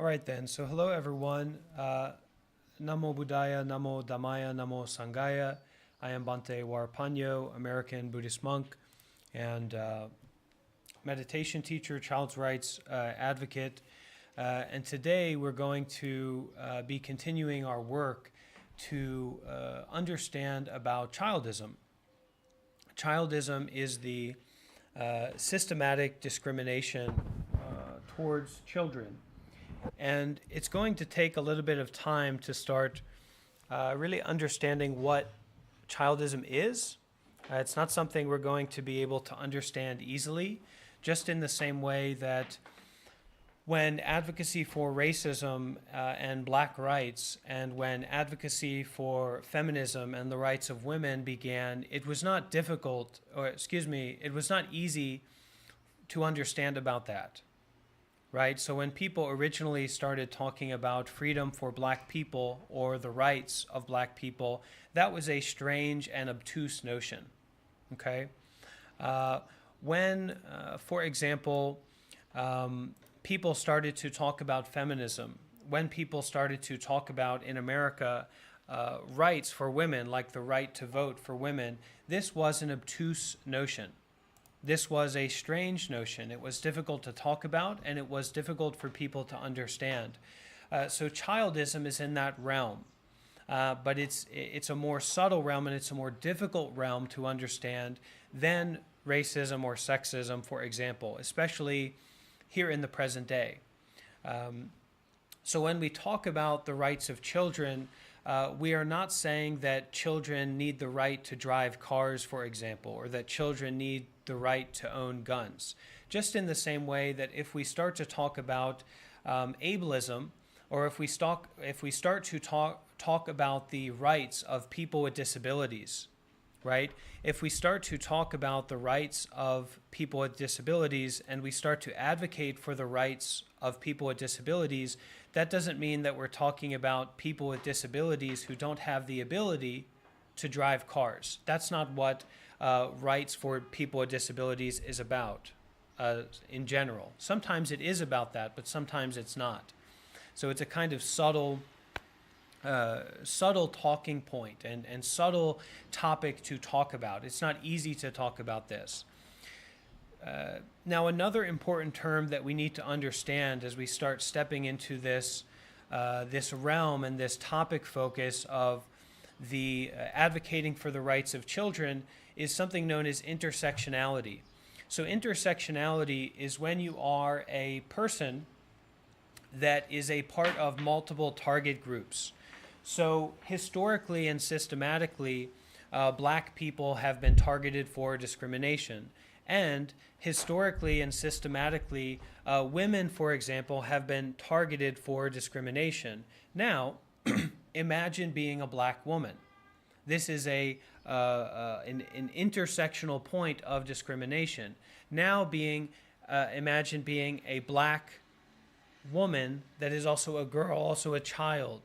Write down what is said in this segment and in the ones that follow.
All right then. So hello everyone. Namo Buddhaya, Namo Dhammaya, Namo Sanghaya. I am Bhante Warapanyo, American Buddhist monk and meditation teacher, child's rights advocate. And today we're going to be continuing our work to understand about childism. Childism is the systematic discrimination towards children. And it's going to take a little bit of time to start really understanding what childism is. It's not something we're going to be able to understand easily, just in the same way that when advocacy for racism and black rights and when advocacy for feminism and the rights of women began, it was not difficult, or excuse me, it was not easy to understand about that. Right? So when people originally started talking about freedom for black people or the rights of black people, that was a strange and obtuse notion. Okay? For example, people started to talk about feminism, when people started to talk about in America rights for women, like the right to vote for women, this was an obtuse notion. This was a strange notion. It was difficult to talk about, and it was difficult for people to understand. So childism is in that realm, but it's a more subtle realm, and it's a more difficult realm to understand than racism or sexism, for example, especially here in the present day. So when we talk about the rights of children, we are not saying that children need the right to drive cars, for example, or that children need the right to own guns. Just in the same way that if we start to talk about ableism, or if we start to talk about the rights of people with disabilities, right? If we start to talk about the rights of people with disabilities and we start to advocate for the rights of people with disabilities, that doesn't mean that we're talking about people with disabilities who don't have the ability to drive cars. That's not what rights for people with disabilities is about in general. Sometimes it is about that, but sometimes it's not. So it's a kind of subtle talking point and subtle topic to talk about. It's not easy to talk about this. Now, another important term that we need to understand as we start stepping into this realm and this topic focus of the advocating for the rights of children is something known as intersectionality. So intersectionality is when you are a person that is a part of multiple target groups. So historically and systematically, black people have been targeted for discrimination. And historically and systematically, women, for example, have been targeted for discrimination. Now, imagine being a black woman. This is an intersectional point of discrimination. Now imagine being a black woman that is also a girl, also a child.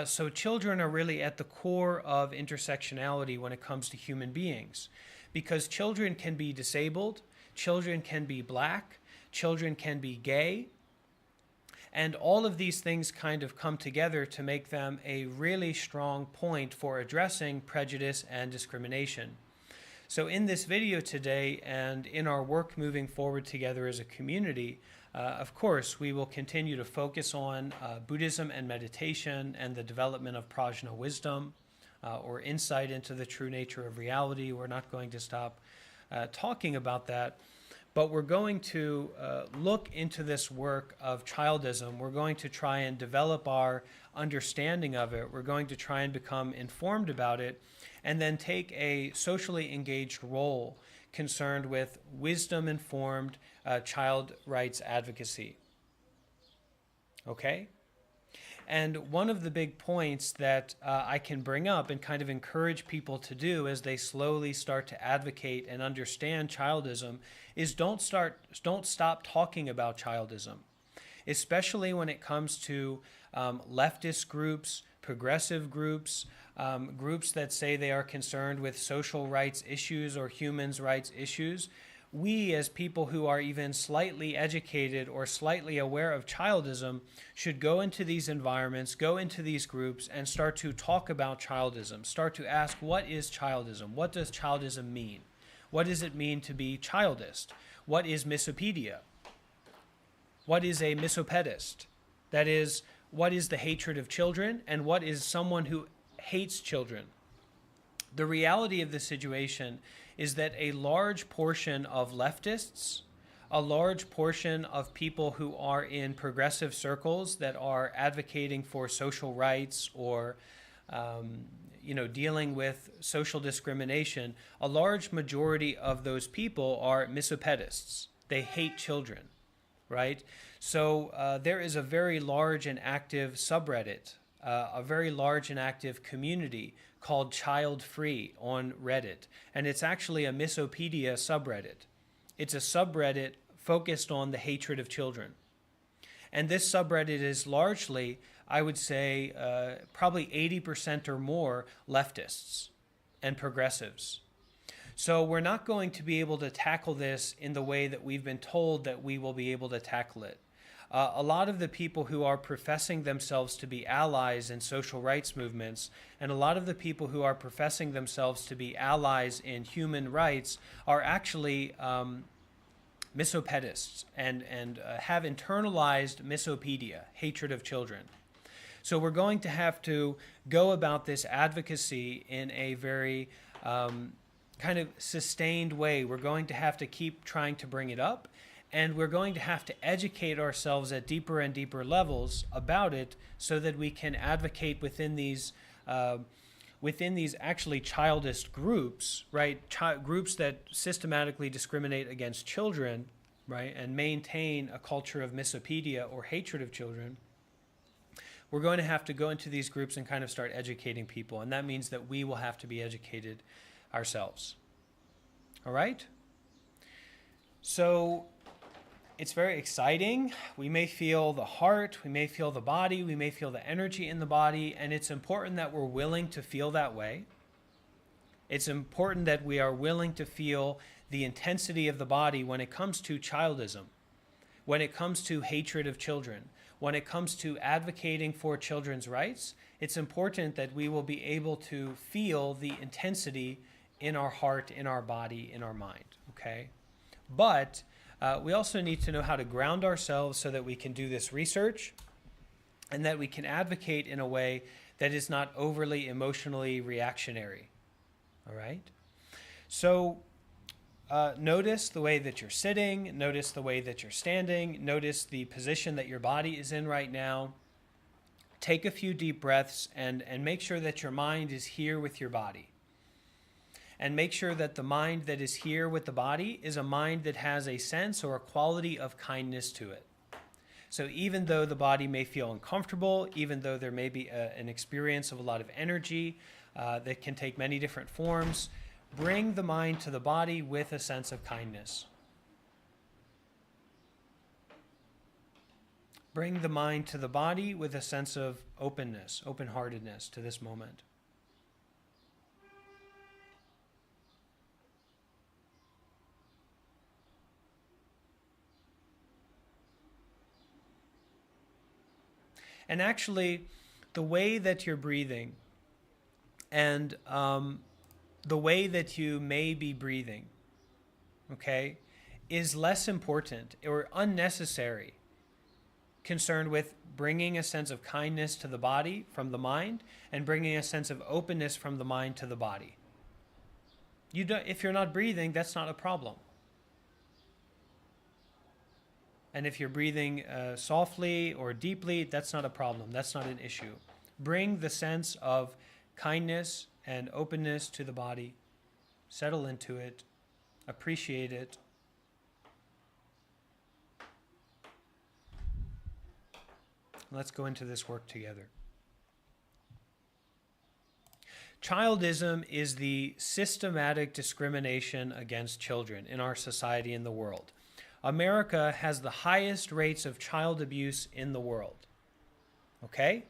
So children are really at the core of intersectionality when it comes to human beings, because children can be disabled, children can be black, children can be gay, and all of these things kind of come together to make them a really strong point for addressing prejudice and discrimination. So in this video today and in our work moving forward together as a community, of course, we will continue to focus on Buddhism and meditation and the development of prajna wisdom or insight into the true nature of reality. We're not going to stop talking about that, but we're going to look into this work of childism. We're going to try and develop our understanding of it. We're going to try and become informed about it, and then take a socially engaged role concerned with wisdom-informed child rights advocacy. Okay? And one of the big points that I can bring up and kind of encourage people to do as they slowly start to advocate and understand childism is don't stop talking about childism, especially when it comes to leftist groups, progressive groups, groups that say they are concerned with social rights issues or human rights issues. we as people who are even slightly educated or slightly aware of childism should go into these environments, go into these groups, and start to talk about childism, start to ask, what is childism? What does childism mean? What does it mean to be childist? What is misopedia? What is a misopedist? That is, what is the hatred of children, and what is someone who hates children? The reality of the situation is that a large portion of leftists, a large portion of people who are in progressive circles that are advocating for social rights or dealing with social discrimination, a large majority of those people are misopedists. They hate children, right? So there is a very large and active subreddit, a very large and active community called Child Free on Reddit. And it's actually a misopedia subreddit. It's a subreddit focused on the hatred of children. And this subreddit is largely, I would say, probably 80% or more leftists and progressives. So we're not going to be able to tackle this in the way that we've been told that we will be able to tackle it. A lot of the people who are professing themselves to be allies in social rights movements, and a lot of the people who are professing themselves to be allies in human rights are actually misopedists and have internalized misopedia, hatred of children. So we're going to have to go about this advocacy in a very kind of sustained way. We're going to have to keep trying to bring it up, and we're going to have to educate ourselves at deeper and deeper levels about it so that we can advocate within these actually childist groups, right? Groups that systematically discriminate against children, right? And maintain a culture of misopedia or hatred of children. We're going to have to go into these groups and kind of start educating people. And that means that we will have to be educated ourselves. All right? So it's very exciting. We may feel the heart, we may feel the body, we may feel the energy in the body, and it's important that we're willing to feel that way. It's important that we are willing to feel the intensity of the body when it comes to childism, when it comes to hatred of children, when it comes to advocating for children's rights. It's important that we will be able to feel the intensity in our heart, in our body, in our mind, okay? But we also need to know how to ground ourselves so that we can do this research and that we can advocate in a way that is not overly emotionally reactionary. All right? So notice the way that you're sitting, notice the way that you're standing, notice the position that your body is in right now. Take a few deep breaths and make sure that your mind is here with your body. And make sure that the mind that is here with the body is a mind that has a sense or a quality of kindness to it. So even though the body may feel uncomfortable, even though there may be an experience of a lot of energy that can take many different forms, bring the mind to the body with a sense of kindness. Bring the mind to the body with a sense of openness, open-heartedness to this moment. And actually, the way that you're breathing and the way that you may be breathing, okay, is less important or unnecessary, concerned with bringing a sense of kindness to the body from the mind and bringing a sense of openness from the mind to the body. If you're not breathing, that's not a problem. And if you're breathing softly or deeply, that's not a problem. That's not an issue. Bring the sense of kindness and openness to the body. Settle into it. Appreciate it. Let's go into this work together. Childism is the systematic discrimination against children in our society and the world. America has the highest rates of child abuse in the world. Okay?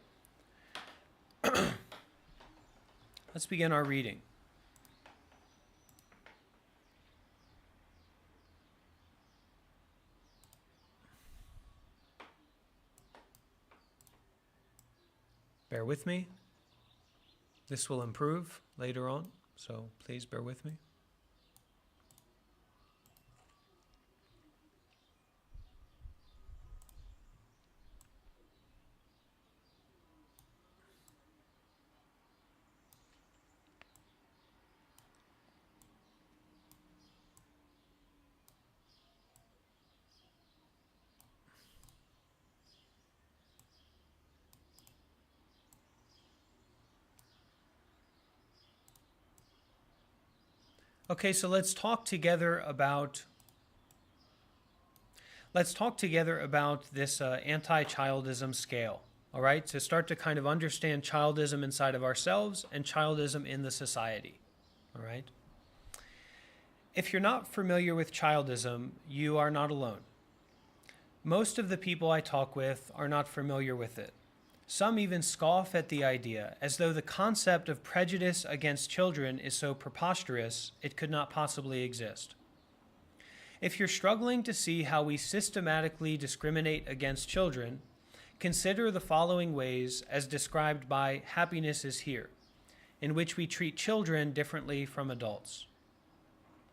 Let's begin our reading. Bear with me. This will improve later on, so please bear with me. Okay, so let's talk together about this anti-childism scale. All right, to start to kind of understand childism inside of ourselves and childism in the society. All right. If you're not familiar with childism, you are not alone. Most of the people I talk with are not familiar with it. Some even scoff at the idea, as though the concept of prejudice against children is so preposterous it could not possibly exist. If you're struggling to see how we systematically discriminate against children, consider the following ways as described by Happiness is Here, in which we treat children differently from adults.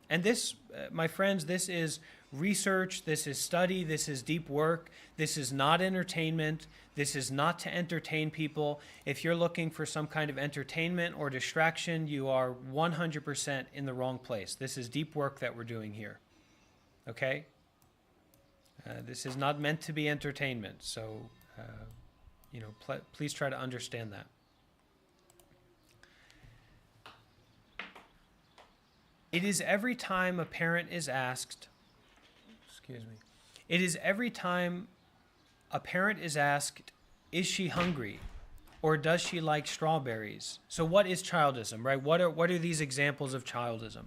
And this, my friends, this is research, this is study, this is deep work, this is not entertainment, this is not to entertain people. If you're looking for some kind of entertainment or distraction, you are 100% in the wrong place. This is deep work that we're doing here, okay? This is not meant to be entertainment, so, please try to understand that. It is every time a parent is asked, it is every time a parent is asked, is she hungry? Or does she like strawberries? So what is childism, right? What are these examples of childism?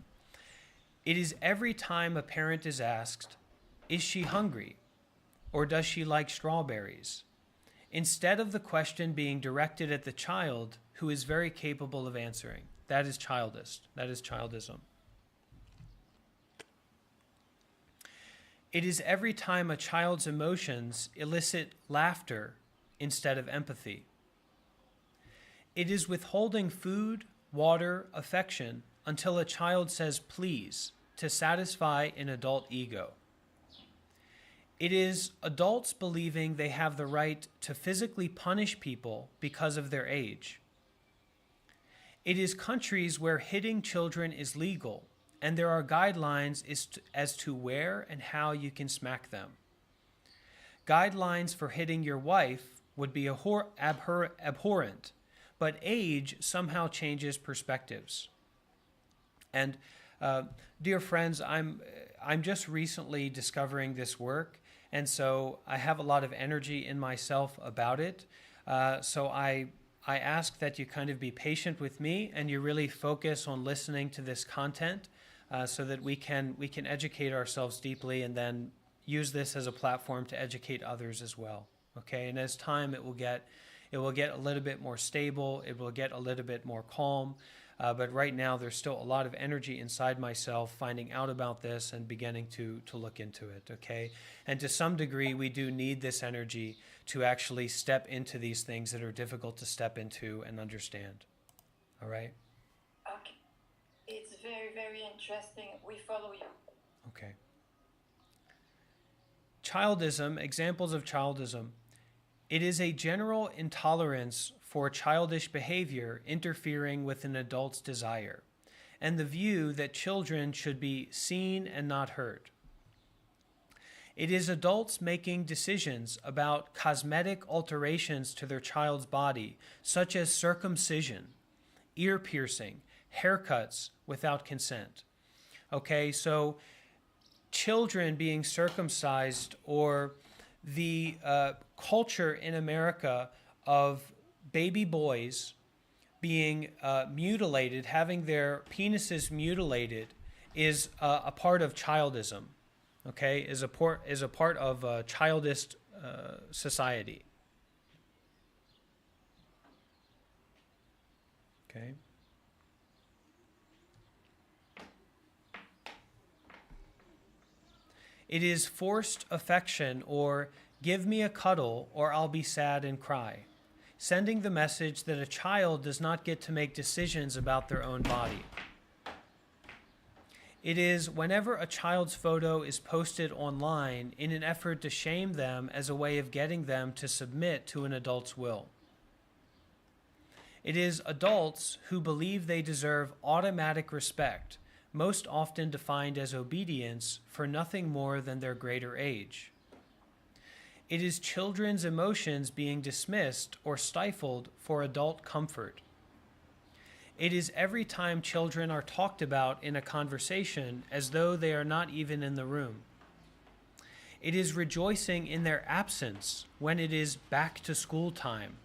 It is every time a parent is asked, is she hungry? Or does she like strawberries? Instead of the question being directed at the child, who is very capable of answering. That is childish. That is childism. It is every time a child's emotions elicit laughter instead of empathy. It is withholding food, water, affection until a child says please to satisfy an adult ego. It is adults believing they have the right to physically punish people because of their age. It is countries where hitting children is legal, and there are guidelines as to where and how you can smack them. Guidelines for hitting your wife would be abhorrent, but age somehow changes perspectives. And dear friends, I'm just recently discovering this work, and so I have a lot of energy in myself about it. So I ask that you kind of be patient with me and you really focus on listening to this content. So that we can educate ourselves deeply and then use this as a platform to educate others as well. Okay, and as time it will get a little bit more stable. It will get a little bit more calm. But right now there's still a lot of energy inside myself finding out about this and beginning to look into it. Okay, and to some degree we do need this energy to actually step into these things that are difficult to step into and understand. All right. Okay. It's very, very interesting. We follow you. Okay. Childism, examples of childism. It is a general intolerance for childish behavior interfering with an adult's desire, and the view that children should be seen and not heard. It is adults making decisions about cosmetic alterations to their child's body, such as circumcision, ear piercing, haircuts without consent. Okay, so children being circumcised, or the culture in America of baby boys being mutilated, having their penises mutilated, is a part of childism. Okay, is a part of a childish society. Okay. It is forced affection, or give me a cuddle or I'll be sad and cry. sending the message that a child does not get to make decisions about their own body. It is whenever a child's photo is posted online in an effort to shame them as a way of getting them to submit to an adult's will. It is adults who believe they deserve automatic respect, most often defined as obedience for nothing more than their greater age. It is children's emotions being dismissed or stifled for adult comfort. It is every time children are talked about in a conversation as though they are not even in the room. It is rejoicing in their absence when it is back to school time.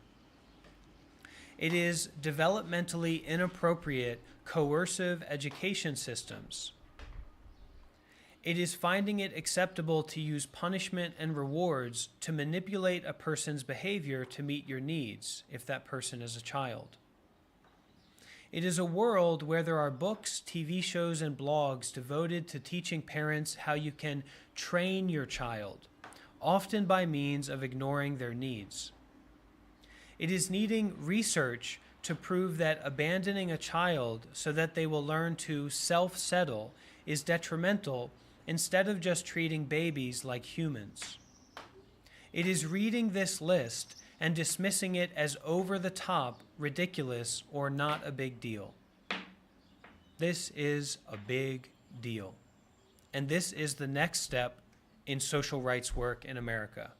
It is developmentally inappropriate, coercive education systems. It is finding it acceptable to use punishment and rewards to manipulate a person's behavior to meet your needs, if that person is a child. It is a world where there are books, TV shows, and blogs devoted to teaching parents how you can train your child, often by means of ignoring their needs. It is needing research to prove that abandoning a child so that they will learn to self-settle is detrimental instead of just treating babies like humans. It is reading this list and dismissing it as over-the-top, ridiculous, or not a big deal. This is a big deal. And this is the next step in social rights work in America.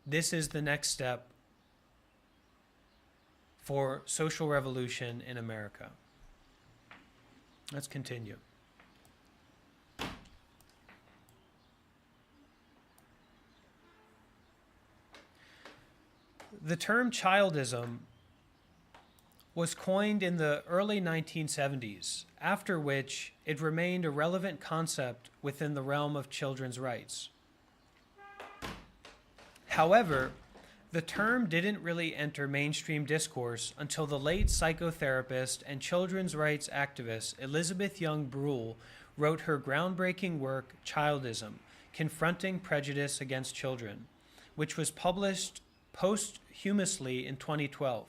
This is the next step for social revolution in America. Let's continue. The term childism was coined in the early 1970s, after which it remained a relevant concept within the realm of children's rights. However, the term didn't really enter mainstream discourse until the late psychotherapist and children's rights activist Elizabeth Young Bruhl wrote her groundbreaking work, Childism, Confronting Prejudice Against Children, which was published posthumously in 2012.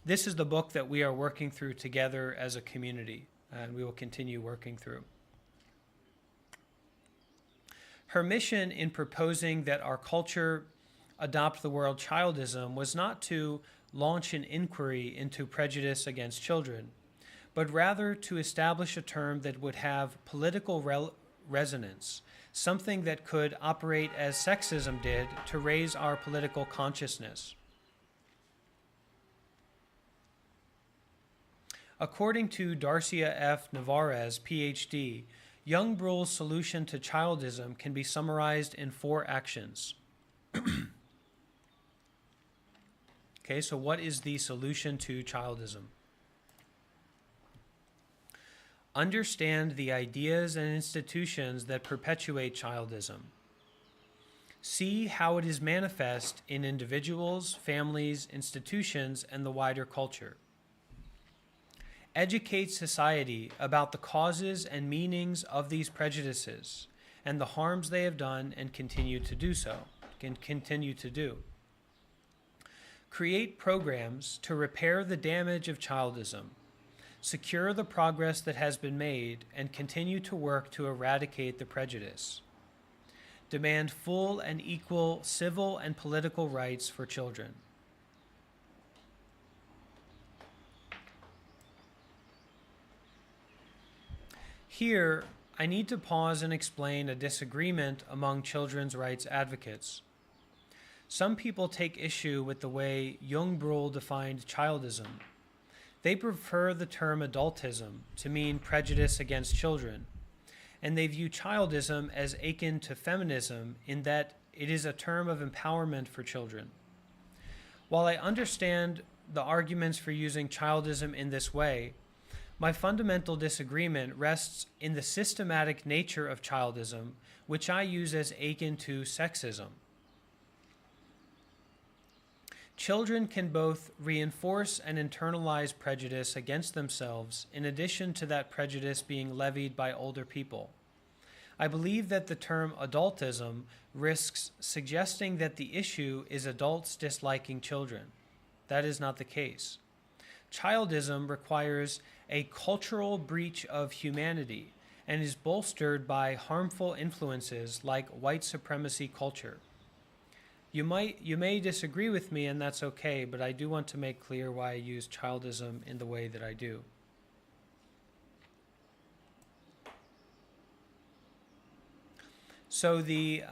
This is the book that we are working through together as a community, and we will continue working through. Her mission in proposing that our culture adopt the word childism was not to launch an inquiry into prejudice against children, but rather to establish a term that would have political resonance, something that could operate as sexism did to raise our political consciousness. According to Darcia F. Navarez, PhD, Young Bruhl's solution to childism can be summarized in 4 actions. Okay, so what is the solution to childism? Understand the ideas and institutions that perpetuate childism. See how it is manifest in individuals, families, institutions, and the wider culture. Educate society about the causes and meanings of these prejudices and the harms they have done and continue to do. Create programs to repair the damage of childism, secure the progress that has been made, and continue to work to eradicate the prejudice. Demand full and equal civil and political rights for children. Here, I need to pause and explain a disagreement among children's rights advocates. Some people take issue with the way Young Bruhl defined childism. They prefer the term adultism to mean prejudice against children, and they view childism as akin to feminism in that it is a term of empowerment for children. While I understand the arguments for using childism in this way, my fundamental disagreement rests in the systematic nature of childism, which I use as akin to sexism. Children can both reinforce and internalize prejudice against themselves, in addition to that prejudice being levied by older people. I believe that the term adultism risks suggesting that the issue is adults disliking children. That is not the case. Childism requires a cultural breach of humanity and is bolstered by harmful influences like white supremacy culture. You may disagree with me, and that's okay, but I do want to make clear why I use childism in the way that I do. So the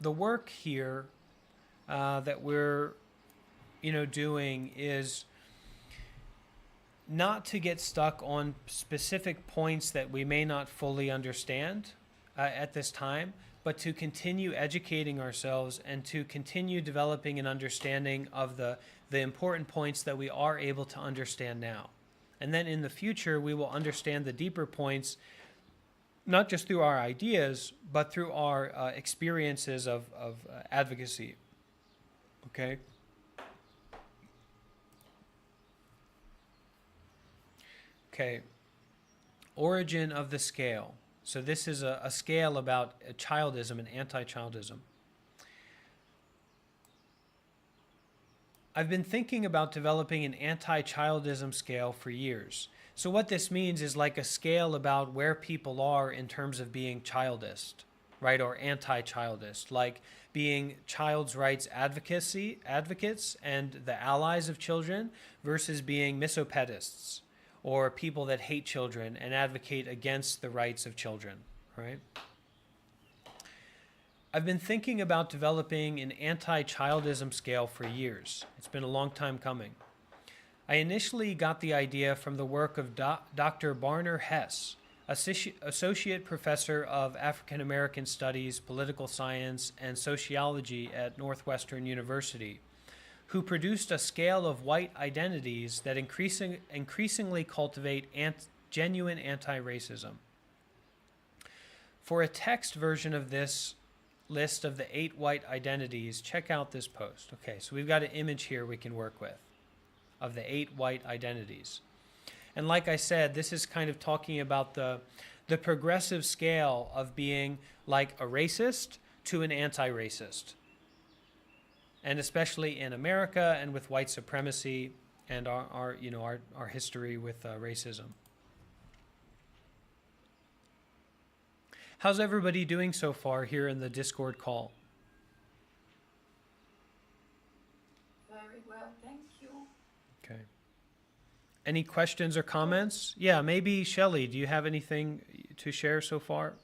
work here that we're doing is not to get stuck on specific points that we may not fully understand at this time, but to continue educating ourselves and to continue developing an understanding of the important points that we are able to understand now. And then in the future, we will understand the deeper points, not just through our ideas, but through our experiences of advocacy. Okay? Okay. Origin of the scale. So this is a scale about childism and anti-childism. I've been thinking about developing an anti-childism scale for years. So what this means is like a scale about where people are in terms of being childist, right, or anti-childist, like being child's rights advocates and the allies of children versus being misopedists, or people that hate children and advocate against the rights of children, right? I've been thinking about developing an anti-childism scale for years. It's been a long time coming. I initially got the idea from the work of Dr. Barner Hess, Associate Professor of African American Studies, Political Science, and Sociology at Northwestern University, who produced a scale of white identities that increasingly cultivate genuine anti-racism. For a text version of this list of the 8 white identities, check out this post. Okay, so we've got an image here we can work with of the 8 white identities. And like I said, this is kind of talking about the progressive scale of being like a racist to an anti-racist. And especially in America and with white supremacy and our history with racism. How's everybody doing so far here in the Discord call? Very well, thank you. Okay. Any questions or comments? Yeah, maybe Shelley, do you have anything to share so far?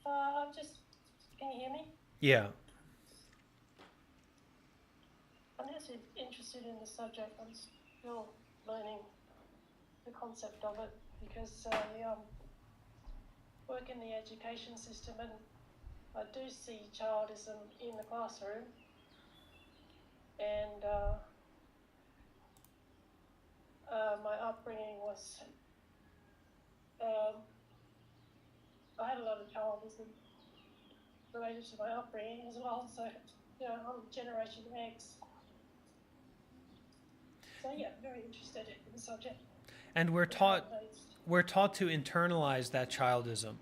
Can you hear me? Yeah. I'm just interested in the subject. I'm still learning the concept of it because I work in the education system and I do see childism in the classroom, and my upbringing was, I had a lot of childism related to my upbringing as well, so I'm Generation X. So yeah, very interested in the subject. And we're taught to internalize that childism,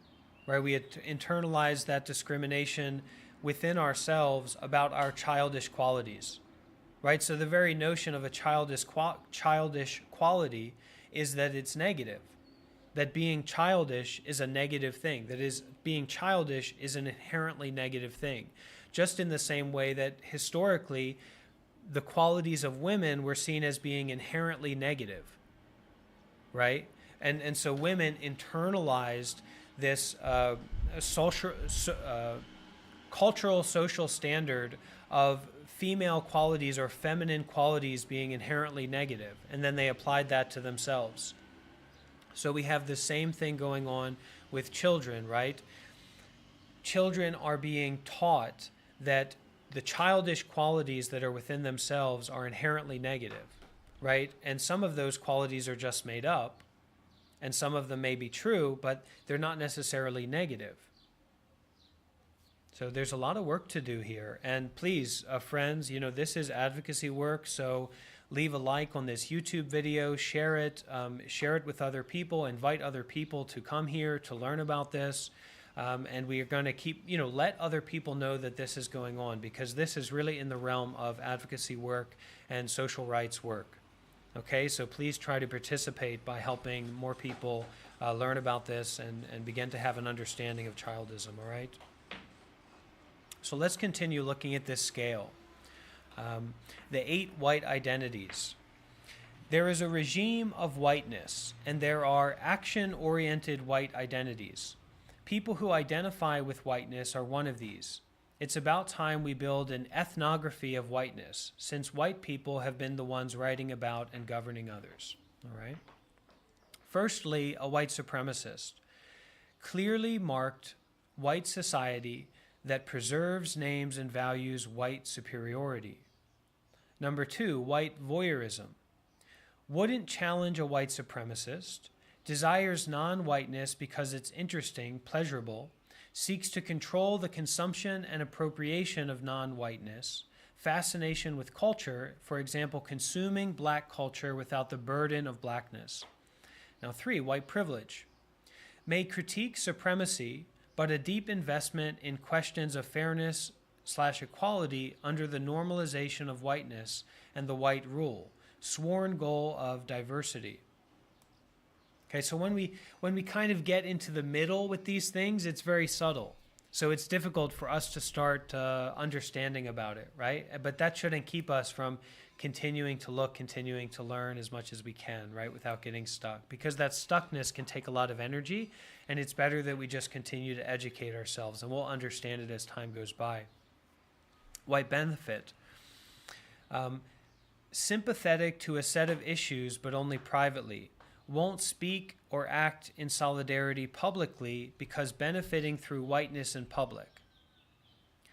right? We had to internalize that discrimination within ourselves about our childish qualities, right? So the very notion of a childish quality is that it's negative, that being childish is a negative thing, that is, being childish is an inherently negative thing, just in the same way that historically the qualities of women were seen as being inherently negative, right? And so women internalized this cultural social standard of female qualities or feminine qualities being inherently negative, and then they applied that to themselves. So we have the same thing going on with children, right? Children are being taught that the childish qualities that are within themselves are inherently negative, right? And some of those qualities are just made up, and some of them may be true, but they're not necessarily negative. So there's a lot of work to do here. And please, friends, this is advocacy work, so leave a like on this YouTube video, share it with other people, invite other people to come here to learn about this. And we are going to keep, let other people know that this is going on, because this is really in the realm of advocacy work and social rights work. Okay, so please try to participate by helping more people learn about this and begin to have an understanding of childism, all right? So let's continue looking at this scale. The 8 white identities. There is a regime of whiteness, and there are action-oriented white identities. People who identify with whiteness are one of these. It's about time we build an ethnography of whiteness, since white people have been the ones writing about and governing others. All right? Firstly, a white supremacist. Clearly marked white society that preserves, names, and values white superiority. Number 2, white voyeurism. Wouldn't challenge a white supremacist, desires non-whiteness because it's interesting, pleasurable, seeks to control the consumption and appropriation of non-whiteness, fascination with culture, for example, consuming black culture without the burden of blackness. Now 3, white privilege. May critique supremacy, but a deep investment in questions of fairness/equality under the normalization of whiteness and the white rule, sworn goal of diversity. Okay, so when we kind of get into the middle with these things, it's very subtle. So it's difficult for us to start understanding about it, right? But that shouldn't keep us from continuing to look, continuing to learn as much as we can, right, without getting stuck. Because that stuckness can take a lot of energy, and it's better that we just continue to educate ourselves, and we'll understand it as time goes by. White benefit. Sympathetic to a set of issues, but only privately. Won't speak or act in solidarity publicly because benefiting through whiteness in public.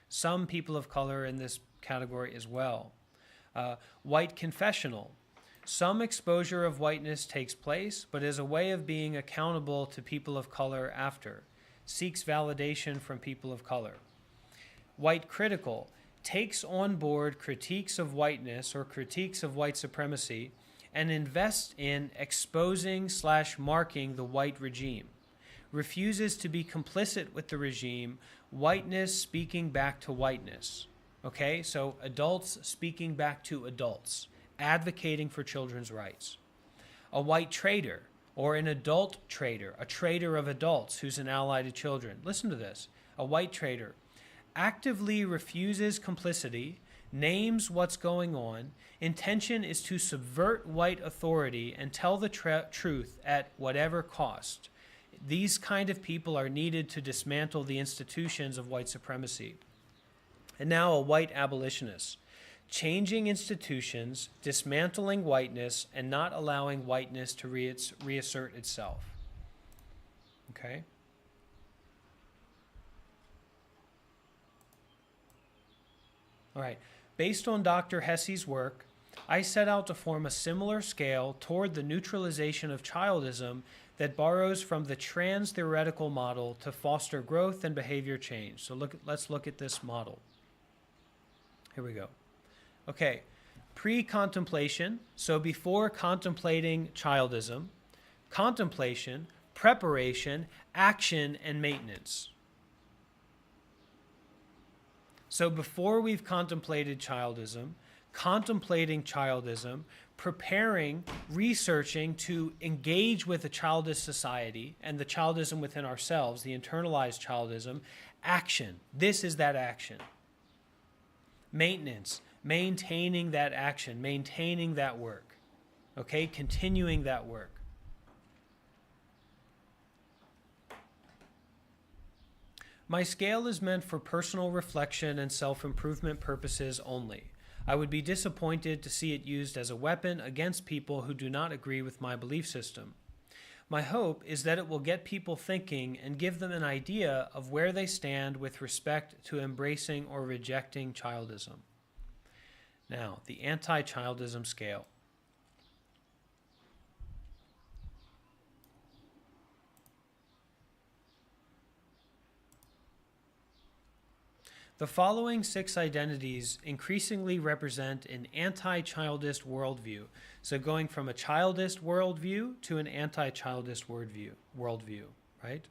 Some people of color in this category as well. White confessional. Some exposure of whiteness takes place, but as a way of being accountable to people of color after. Seeks validation from people of color. White critical. Takes on board critiques of whiteness or critiques of white supremacy and invests in exposing/marking the white regime. Refuses to be complicit with the regime, whiteness speaking back to whiteness. Okay, so adults speaking back to adults, advocating for children's rights. A white traitor or an adult traitor, a traitor of adults who's an ally to children. Listen to this. A white traitor actively refuses complicity, names what's going on. Intention is to subvert white authority and tell the truth at whatever cost. These kind of people are needed to dismantle the institutions of white supremacy. And now a white abolitionist. Changing institutions, dismantling whiteness, and not allowing whiteness to reassert itself. Okay? All right. Based on Dr. Hesse's work, I set out to form a similar scale toward the neutralization of childism that borrows from the trans-theoretical model to foster growth and behavior change. So let's look at this model. Here we go. Okay, pre-contemplation, so before contemplating childism, contemplation, preparation, action, and maintenance. So before we've contemplated childism, contemplating childism, preparing, researching to engage with a childish society and the childism within ourselves, the internalized childism, action. This is that action. Maintenance, maintaining that action, maintaining that work. Okay, continuing that work. My scale is meant for personal reflection and self-improvement purposes only. I would be disappointed to see it used as a weapon against people who do not agree with my belief system. My hope is that it will get people thinking and give them an idea of where they stand with respect to embracing or rejecting childism. Now, the anti-childism scale. The following 6 identities increasingly represent an anti-childist worldview. So going from a childist worldview to an anti-childist worldview, right?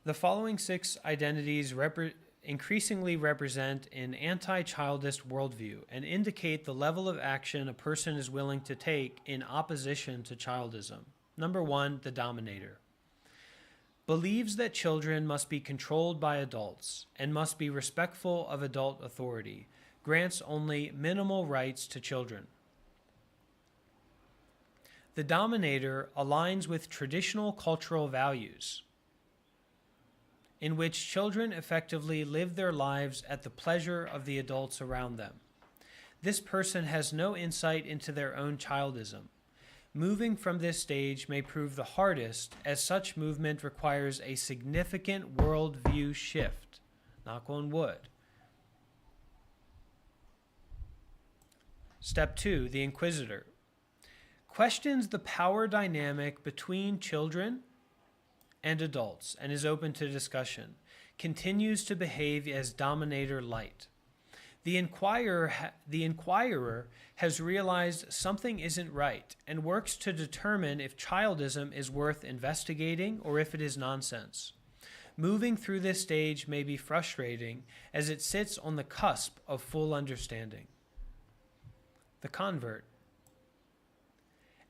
The following 6 identities increasingly represent an anti-childist worldview and indicate the level of action a person is willing to take in opposition to childism. Number 1, the dominator. Believes that children must be controlled by adults and must be respectful of adult authority. Grants only minimal rights to children. The dominator aligns with traditional cultural values, in which children effectively live their lives at the pleasure of the adults around them. This person has no insight into their own childism. Moving from this stage may prove the hardest, as such movement requires a significant worldview shift. Knock on wood. Step 2, the inquisitor. Questions the power dynamic between children and adults and is open to discussion. Continues to behave as dominator light. The inquirer has realized something isn't right and works to determine if childism is worth investigating or if it is nonsense. Moving through this stage may be frustrating as it sits on the cusp of full understanding. The convert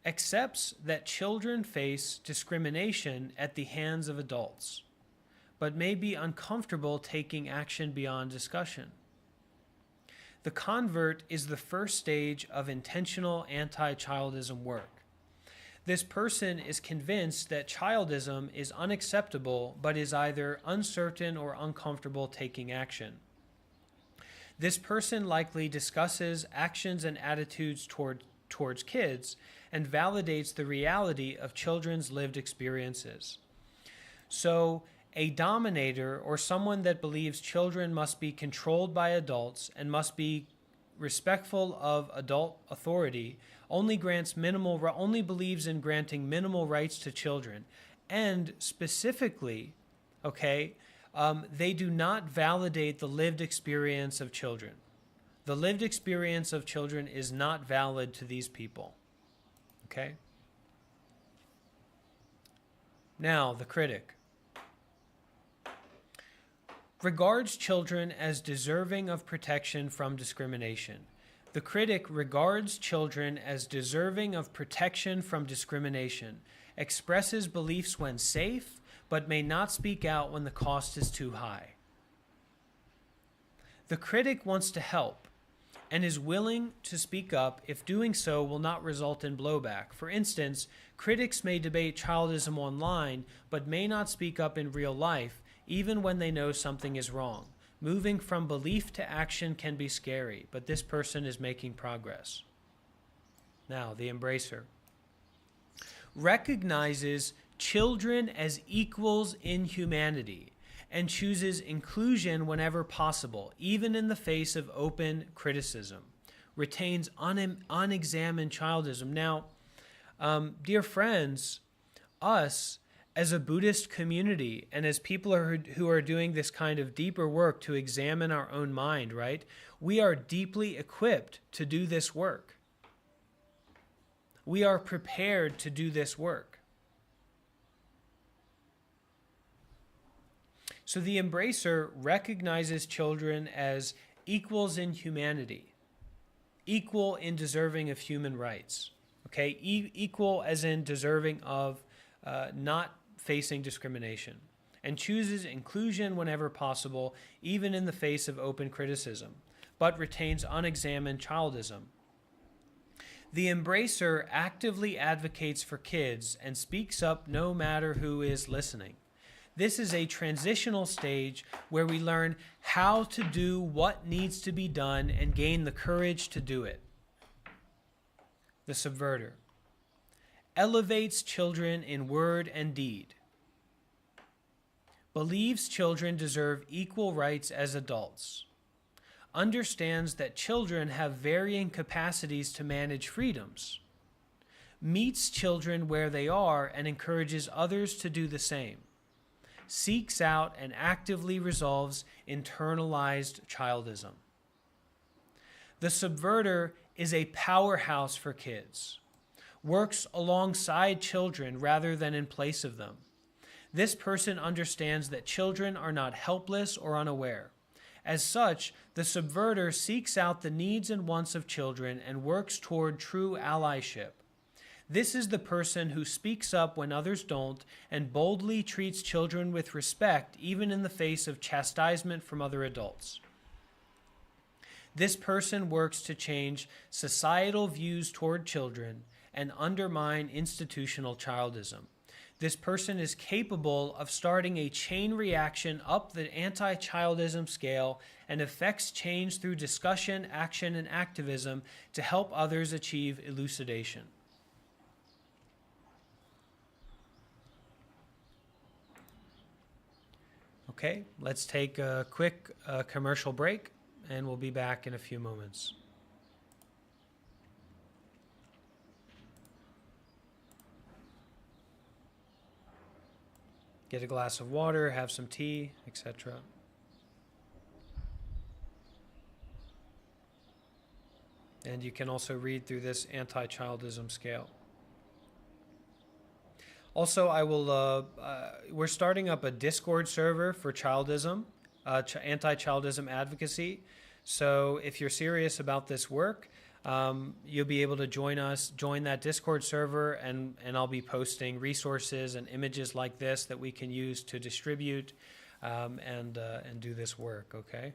accepts that children face discrimination at the hands of adults, but may be uncomfortable taking action beyond discussion. The convert is the first stage of intentional anti-childism work. This person is convinced that childism is unacceptable, but is either uncertain or uncomfortable taking action. This person likely discusses actions and attitudes towards kids and validates the reality of children's lived experiences. So, a dominator, or someone that believes children must be controlled by adults and must be respectful of adult authority, only believes in granting minimal rights to children. And specifically, they do not validate the lived experience of children. The lived experience of children is not valid to these people. Okay? Now, the critic regards children as deserving of protection from discrimination. The critic regards children as deserving of protection from discrimination, expresses beliefs when safe, but may not speak out when the cost is too high. The critic wants to help and is willing to speak up if doing so will not result in blowback. For instance, critics may debate childism online, but may not speak up in real life, even when they know something is wrong. Moving from belief to action can be scary, but this person is making progress. Now, the embracer recognizes children as equals in humanity and chooses inclusion whenever possible, even in the face of open criticism. Retains unexamined childism. Now, dear friends, us as a Buddhist community and as people who are doing this kind of deeper work to examine our own mind, right? We are deeply equipped to do this work. We are prepared to do this work. So the embracer recognizes children as equals in humanity, equal in deserving of human rights, okay? Equal as in deserving of not facing discrimination, and chooses inclusion whenever possible, even in the face of open criticism, but retains unexamined childism. The embracer actively advocates for kids and speaks up no matter who is listening. This is a transitional stage where we learn how to do what needs to be done and gain the courage to do it. The subverter elevates children in word and deed. Believes children deserve equal rights as adults. Understands that children have varying capacities to manage freedoms. meets children where they are and encourages others to do the same, seeks out and actively resolves internalized childism. The subverter is a powerhouse for kids, works alongside children rather than in place of them. This person understands that children are not helpless or unaware. As such, the subverter seeks out the needs and wants of children and works toward true allyship. This is the person who speaks up when others don't and boldly treats children with respect, even in the face of chastisement from other adults. This person works to change societal views toward children and undermine institutional childism. This person is capable of starting a chain reaction up the anti-childism scale and effects change through discussion, action, and activism to help others achieve elucidation. Okay, let's take a quick commercial break, and we'll be back in a few moments. Get a glass of water, have some tea, etc. And you can also read through this anti-childism scale. Also, we're starting up a Discord server for childism, anti-childism advocacy. So if you're serious about this work, you'll be able to join that Discord server, and I'll be posting resources and images like this that we can use to distribute and do this work, okay?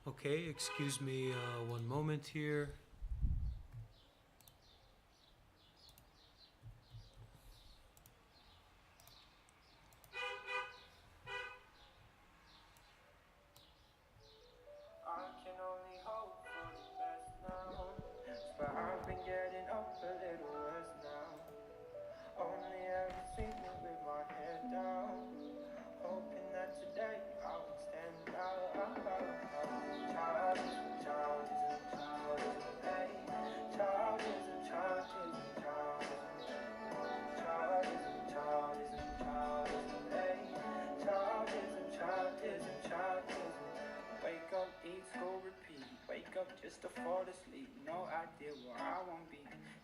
Okay, excuse me one moment here. I can only hope for the best now, but I've been getting up a little less now. Only ever see me with my head down, hoping that today I will stand out. Childism, childism, childism, hey. Childism, childism, childism, childism, childism, childism, hey. Childism, childism, childism. Wake up, eat, school, repeat. Wake up just to fall asleep. No idea where I won't be.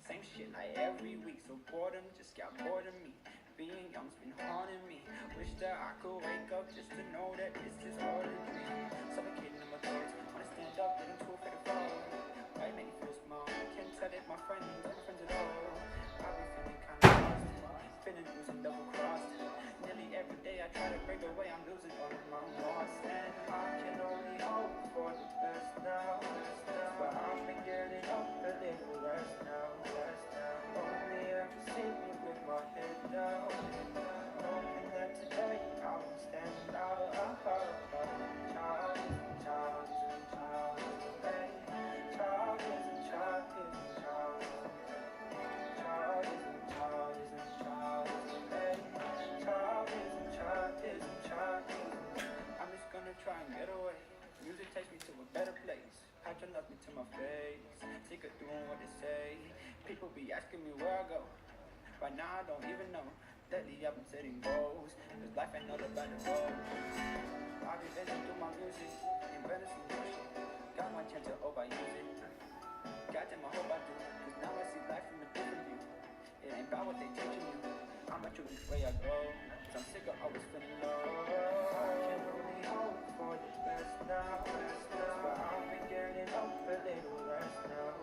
Same shit like every week. So boredom just got bored of me. Being young's been haunting me. Wish that I could wake up just to know that this is all a dream. Suffocating in my thoughts. Wanna stand up, but I'm too afraid to fall. Why make me feel small? Can't tell it my friends, not friends at all. I've been feeling kinda lost. Feeling losing double crossed. Nearly every day I try to break away, I'm losing all of my loss. And I can only hope for the best now. But I've been getting up a little less now. Only ever see me with my head down, hoping that today I will stand out. Childism, childism, childism, hey. Childism, childism, childism. Childism, childism, childism, hey. Childism, childism, childism. I'm just gonna try and get away. Music takes me to a better place. Passion love me to my face. Sick of doing what they say. People be asking me where I go. Right now I don't even know. Lately I've been setting goals. Cause life ain't all about the road. I've been venting through my music. Invented some new shit. Got my chance to overuse it. Goddamn, I hope I do. Cause now I see life from a different view. It ain't about what they teaching you. I'm at your which way I go. Cause I'm sick of always feeling low. I can only hope for the best now. But I've been getting up a little rest now.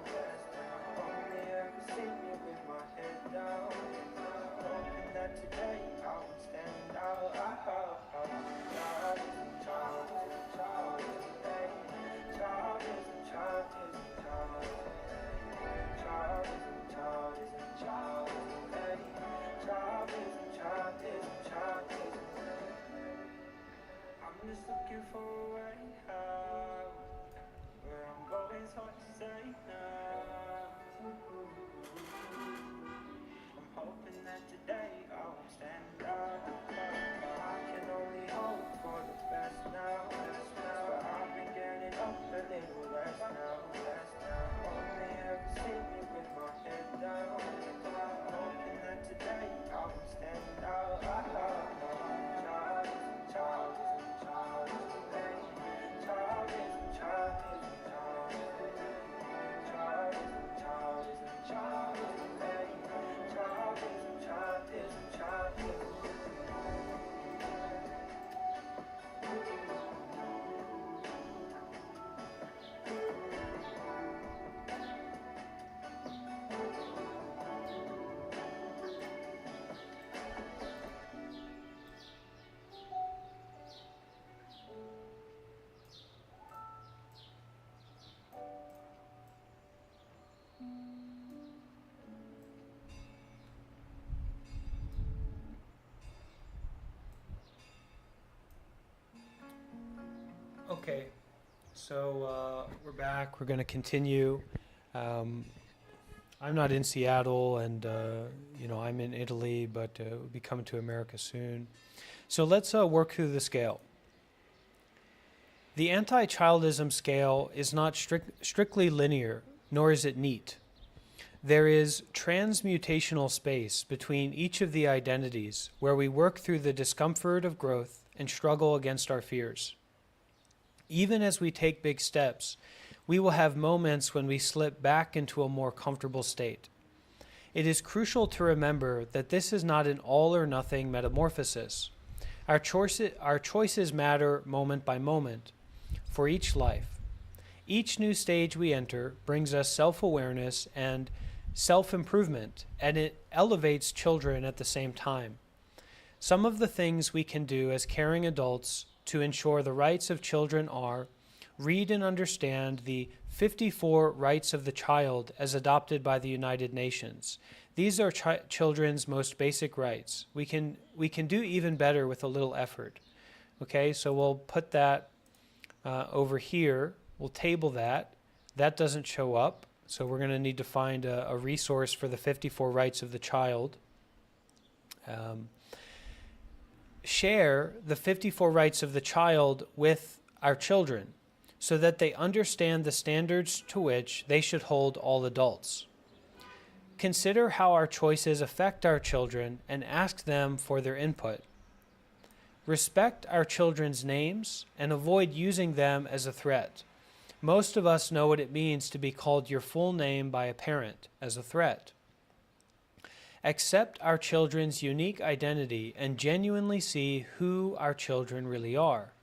Only ever see me with my head down. Hoping that today I will stand out. I'm just looking for a way out. Where I'm going is hard to say now. I'm hoping that today I won't stand out. I can only hope for the best now. But I've been getting up a little rest now. Only ever see me with my head down. Hoping that today I won't stand out. Okay, so we're back. We're going to continue. I'm not in Seattle, and I'm in Italy, but we'll be coming to America soon. So let's work through the scale. The anti-childism scale is not strictly linear, nor is it neat. There is transmutational space between each of the identities where we work through the discomfort of growth and struggle against our fears. Even as we take big steps, we will have moments when we slip back into a more comfortable state. It is crucial to remember that this is not an all-or-nothing metamorphosis. Our choices matter moment by moment for each life. Each new stage we enter brings us self-awareness and self-improvement, and it elevates children at the same time. Some of the things we can do as caring adults to ensure the rights of children are read and understand the 54 rights of the child as adopted by the United Nations. These are children's most basic rights. We can do even better with a little effort. Okay, so we'll put that over here. We'll table that. That doesn't show up, so we're going to need to find a resource for the 54 rights of the child. Share the 54 rights of the child with our children so that they understand the standards to which they should hold all adults. Consider how our choices affect our children and ask them for their input. Respect our children's names and avoid using them as a threat. Most of us know what it means to be called your full name by a parent as a threat. Accept our children's unique identity and genuinely see who our children really are.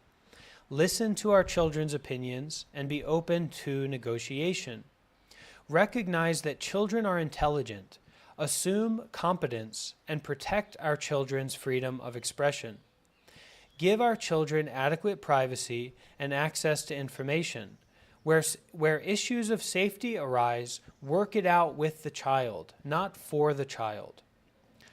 Listen to our children's opinions and be open to negotiation. Recognize that children are intelligent, assume competence, and protect our children's freedom of expression. Give our children adequate privacy and access to information. Where issues of safety arise, work it out with the child, not for the child.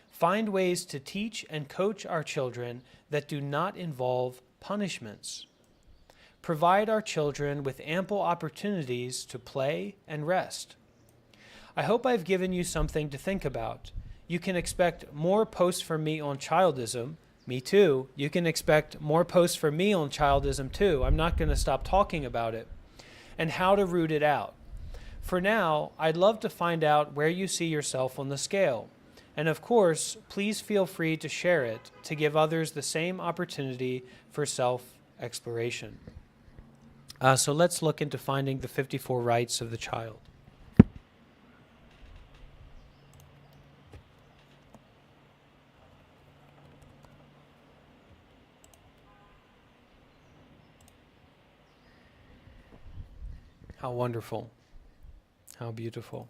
Find ways to teach and coach our children that do not involve punishments. Provide our children with ample opportunities to play and rest. I hope I've given you something to think about. You can expect more posts from me on childism. Me too. You can expect more posts from me on childism too. I'm not going to stop talking about it. And how to root it out. For now, I'd love to find out where you see yourself on the scale. And of course, please feel free to share it to give others the same opportunity for self-exploration. So let's look into finding the 54 rights of the child. How wonderful. How beautiful.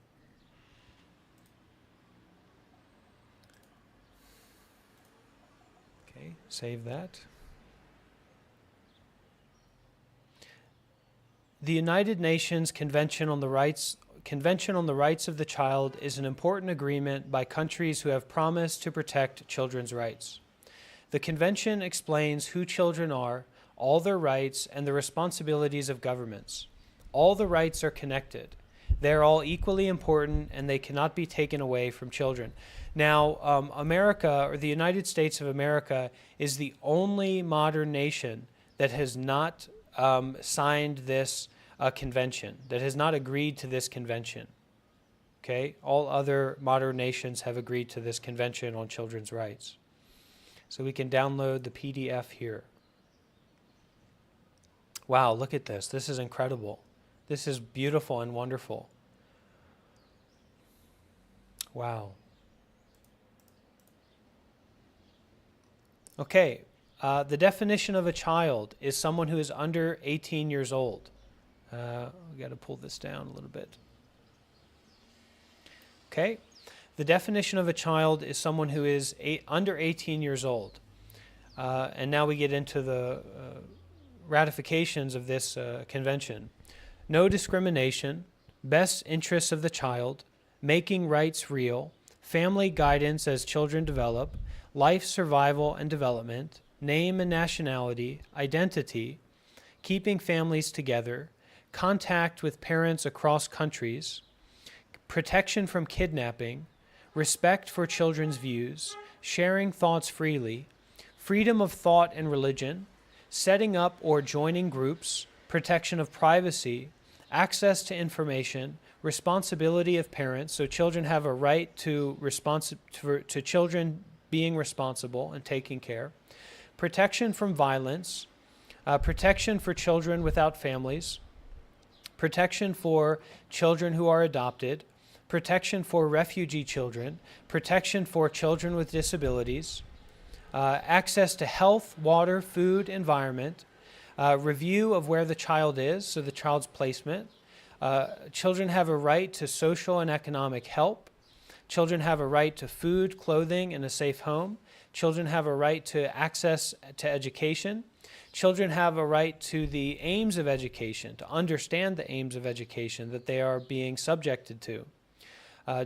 Okay, save that. The United Nations Convention on the Rights of the Child is an important agreement by countries who have promised to protect children's rights. The convention explains who children are, all their rights, and the responsibilities of governments. All the rights are connected. They are all equally important, and they cannot be taken away from children. Now, America, or the United States of America, is the only modern nation that has not signed this convention, that has not agreed to this convention. Okay? All other modern nations have agreed to this convention on children's rights. So we can download the PDF here. Wow, look at this. This is incredible. This is beautiful and wonderful. Wow. Okay, the definition of a child is someone who is under 18 years old. We got to pull this down a little bit. Okay, the definition of a child is someone who is under 18 years old. And now we get into the ratifications of this convention. No discrimination, best interests of the child, making rights real, family guidance as children develop, life survival and development, name and nationality, identity, keeping families together, contact with parents across countries, protection from kidnapping, respect for children's views, sharing thoughts freely, freedom of thought and religion, setting up or joining groups, protection of privacy, access to information, responsibility of parents, so children have a right to children being responsible and taking care, protection from violence, protection for children without families, protection for children who are adopted, protection for refugee children, protection for children with disabilities, access to health, water, food, environment, review of where the child is, so the child's placement. Children have a right to social and economic help. Children have a right to food, clothing, and a safe home. Children have a right to access to education. Children have a right to the aims of education, to understand the aims of education that they are being subjected to.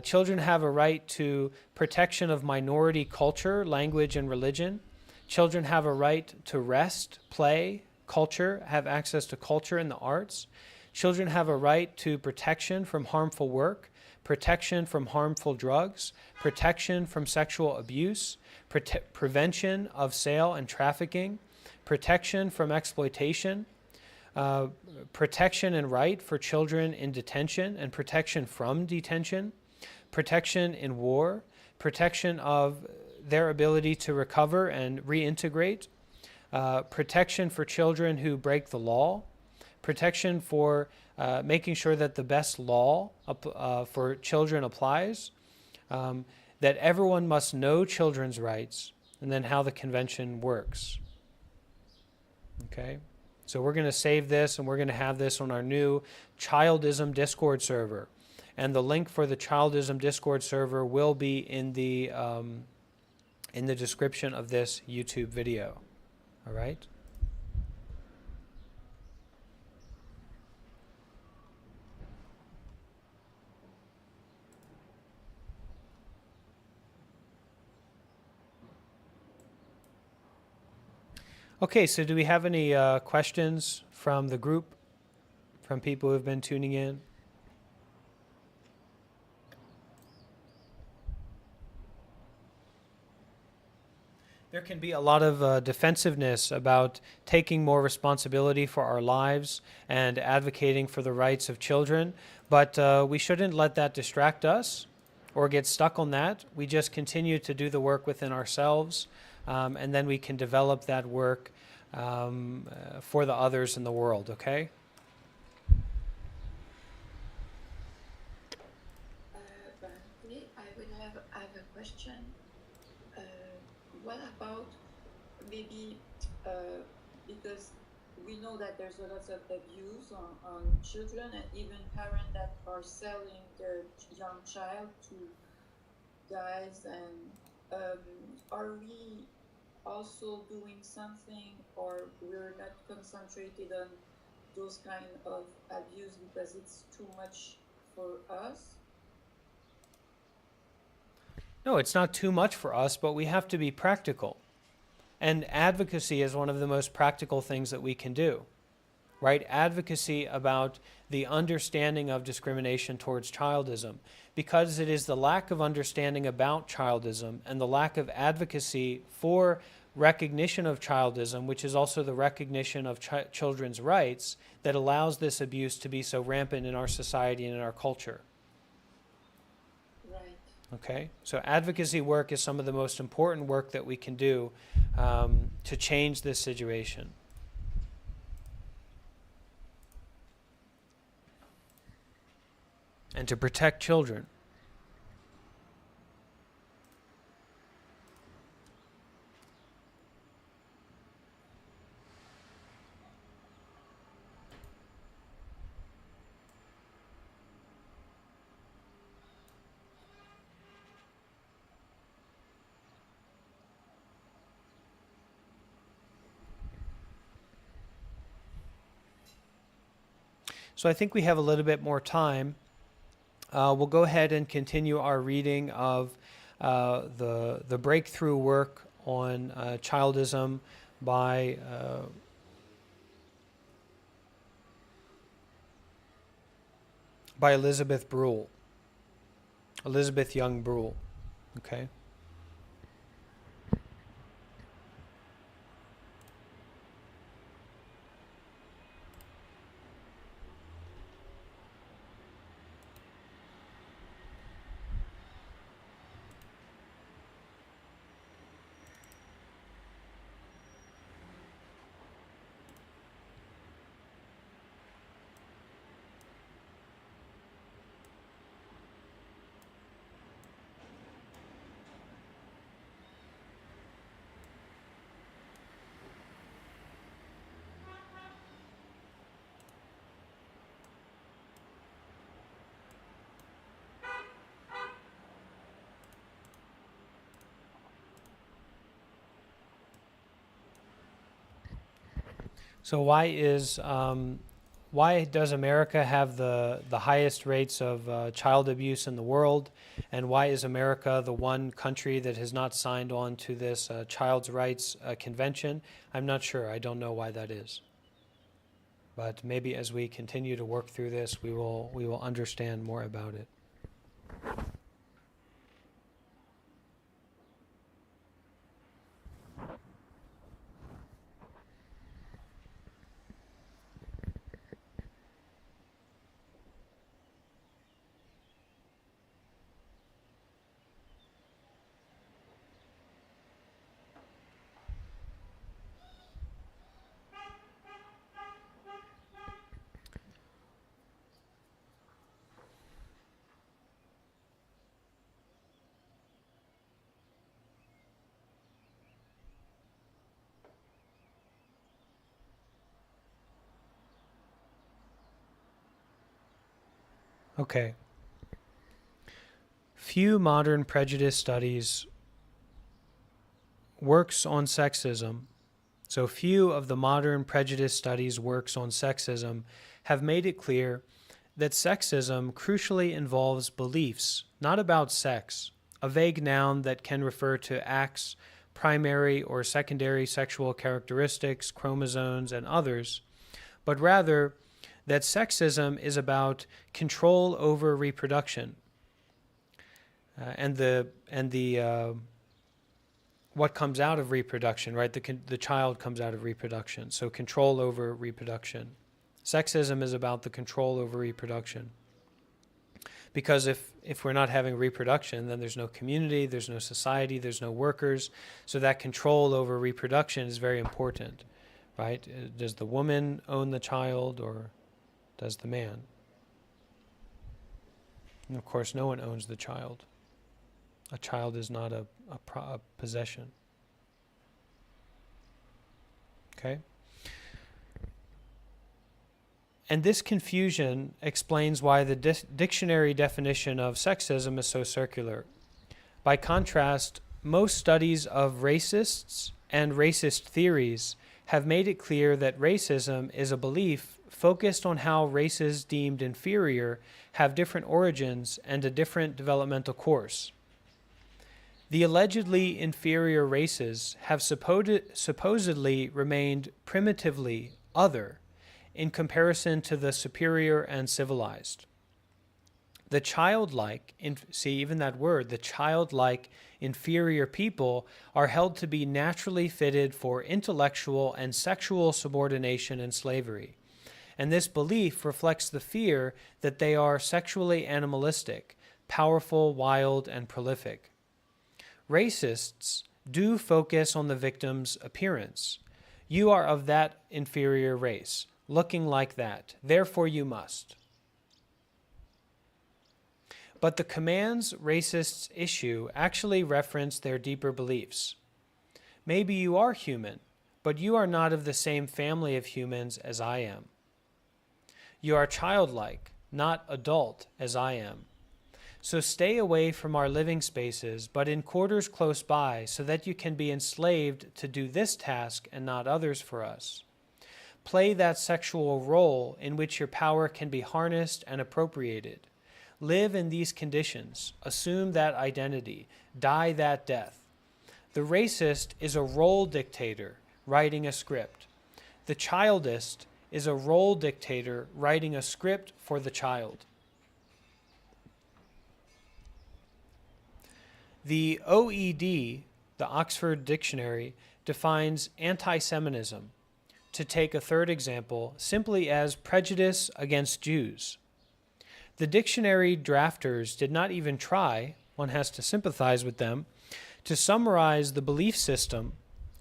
Children have a right to protection of minority culture, language, and religion. Children have a right to rest, play, culture, have access to culture and the arts. Children have a right to protection from harmful work, protection from harmful drugs, protection from sexual abuse, prevention of sale and trafficking, protection from exploitation, protection and right for children in detention and protection from detention, protection in war, protection of their ability to recover and reintegrate, protection for children who break the law, protection for making sure that the best law for children applies, that everyone must know children's rights, and then how the convention works. Okay? So we're going to save this, and we're going to have this on our new Childism Discord server. And the link for the Childism Discord server will be in the description of this YouTube video. All right? Okay, so do we have any questions from the group, from people who have been tuning in? There can be a lot of defensiveness about taking more responsibility for our lives and advocating for the rights of children, but we shouldn't let that distract us or get stuck on that. We just continue to do the work within ourselves, and then we can develop that work for the others in the world, okay? I will have a question. What about maybe because we know that there's a lot of abuse on children, and even parents that are selling their young child to guys. And are we also doing something, or we're not concentrated on those kind of abuse because it's too much for us? No, it's not too much for us, but we have to be practical. And advocacy is one of the most practical things that we can do, right? Advocacy about the understanding of discrimination towards childism, because it is the lack of understanding about childism and the lack of advocacy for recognition of childism, which is also the recognition of children's rights, that allows this abuse to be so rampant in our society and in our culture. Right. Okay, so advocacy work is some of the most important work that we can do to change this situation. And to protect children. So I think we have a little bit more time. We'll go ahead and continue our reading of the breakthrough work on childism by Elizabeth Brule, Elizabeth Young Brule. Okay. So why does America have the highest rates of child abuse in the world, and why is America the one country that has not signed on to this Child's Rights Convention? I'm not sure. I don't know why that is. But maybe as we continue to work through this, we will understand more about it. Okay. Few modern prejudice studies works on sexism. So few of the modern prejudice studies works on sexism have made it clear that sexism crucially involves beliefs, not about sex, a vague noun that can refer to acts, primary or secondary sexual characteristics, chromosomes, and others, but rather that sexism is about control over reproduction, and what comes out of reproduction, right? The child comes out of reproduction, so control over reproduction. Sexism is about the control over reproduction. Because if we're not having reproduction, then there's no community, there's no society, there's no workers. So that control over reproduction is very important, right? Does the woman own the child, or does the man? And of course, no one owns the child. A child is not a possession. Okay? And this confusion explains why the dictionary definition of sexism is so circular. By contrast, most studies of racists and racist theories have made it clear that racism is a belief focused on how races deemed inferior have different origins and a different developmental course. The allegedly inferior races have supposedly remained primitively other in comparison to the superior and civilized. The childlike, see even that word, the childlike inferior people are held to be naturally fitted for intellectual and sexual subordination and slavery. And this belief reflects the fear that they are sexually animalistic, powerful, wild, and prolific. Racists do focus on the victim's appearance. You are of that inferior race, looking like that, therefore you must. But the commands racists issue actually reference their deeper beliefs. Maybe you are human, but you are not of the same family of humans as I am. You are childlike, not adult as I am. So stay away from our living spaces, but in quarters close by, so that you can be enslaved to do this task and not others for us. Play that sexual role in which your power can be harnessed and appropriated. Live in these conditions, assume that identity, die that death. The racist is a role dictator writing a script. The childist is a role dictator writing a script for the child. The OED, the Oxford Dictionary, defines anti-Semitism, to take a third example, simply as prejudice against Jews. The dictionary drafters did not even try, one has to sympathize with them, to summarize the belief system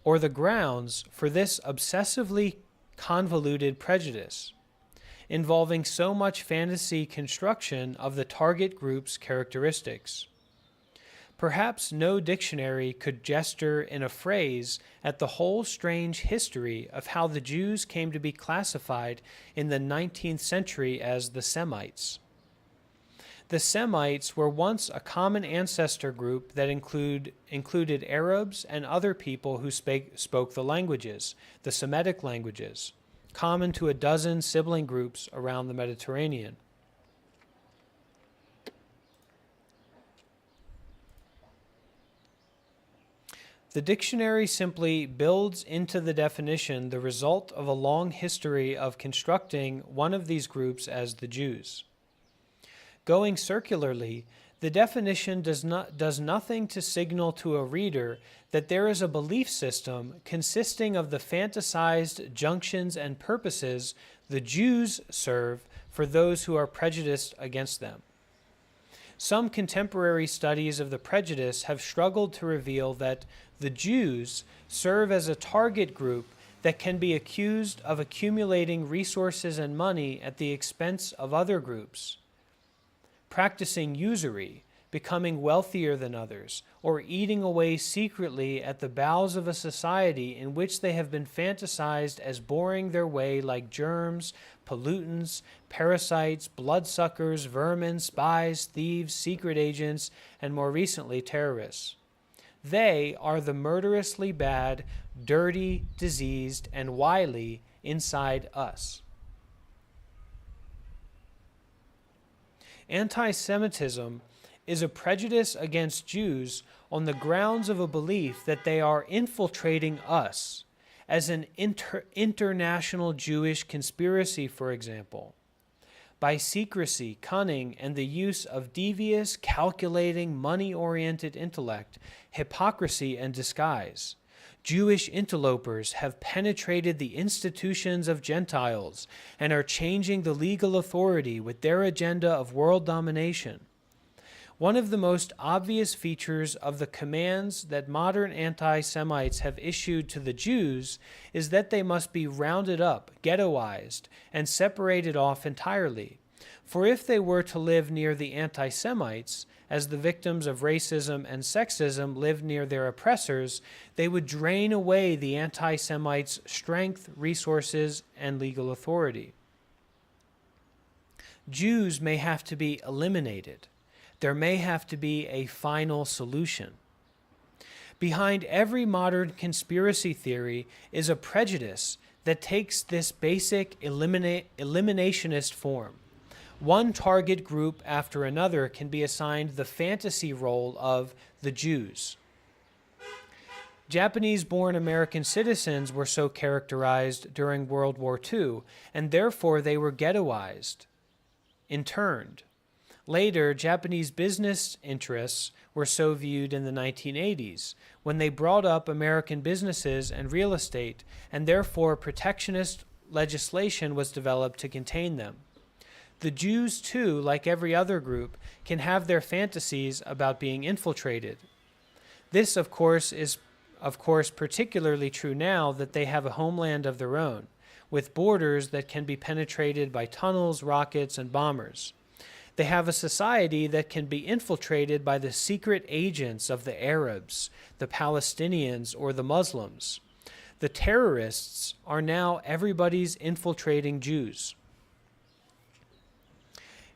or the grounds for this obsessively convoluted prejudice, involving so much fantasy construction of the target group's characteristics. Perhaps no dictionary could gesture in a phrase at the whole strange history of how the Jews came to be classified in the 19th century as the Semites. The Semites were once a common ancestor group that included Arabs and other people who spoke the languages, the Semitic languages, common to a dozen sibling groups around the Mediterranean. The dictionary simply builds into the definition the result of a long history of constructing one of these groups as the Jews. Going circularly, the definition does nothing to signal to a reader that there is a belief system consisting of the fantasized junctions and purposes the Jews serve for those who are prejudiced against them. Some contemporary studies of the prejudice have struggled to reveal that the Jews serve as a target group that can be accused of accumulating resources and money at the expense of other groups, practicing usury, becoming wealthier than others, or eating away secretly at the bowels of a society in which they have been fantasized as boring their way like germs, pollutants, parasites, bloodsuckers, vermin, spies, thieves, secret agents, and more recently, terrorists. They are the murderously bad, dirty, diseased, and wily inside us. Anti-Semitism is a prejudice against Jews on the grounds of a belief that they are infiltrating us, as an international Jewish conspiracy, for example, by secrecy, cunning, and the use of devious, calculating, money-oriented intellect, hypocrisy, and disguise. Jewish interlopers have penetrated the institutions of Gentiles and are changing the legal authority with their agenda of world domination. One of the most obvious features of the commands that modern anti-Semites have issued to the Jews is that they must be rounded up, ghettoized, and separated off entirely. For if they were to live near the anti-Semites, as the victims of racism and sexism live near their oppressors, they would drain away the anti-Semites' strength, resources, and legal authority. Jews may have to be eliminated. There may have to be a final solution. Behind every modern conspiracy theory is a prejudice that takes this basic eliminationist form. One target group after another can be assigned the fantasy role of the Jews. Japanese-born American citizens were so characterized during World War II, and therefore they were ghettoized, interned. Later, Japanese business interests were so viewed in the 1980s, when they brought up American businesses and real estate, and therefore protectionist legislation was developed to contain them. The Jews, too, like every other group, can have their fantasies about being infiltrated. This, of course, is particularly true now that they have a homeland of their own, with borders that can be penetrated by tunnels, rockets, and bombers. They have a society that can be infiltrated by the secret agents of the Arabs, the Palestinians, or the Muslims. The terrorists are now everybody's infiltrating Jews.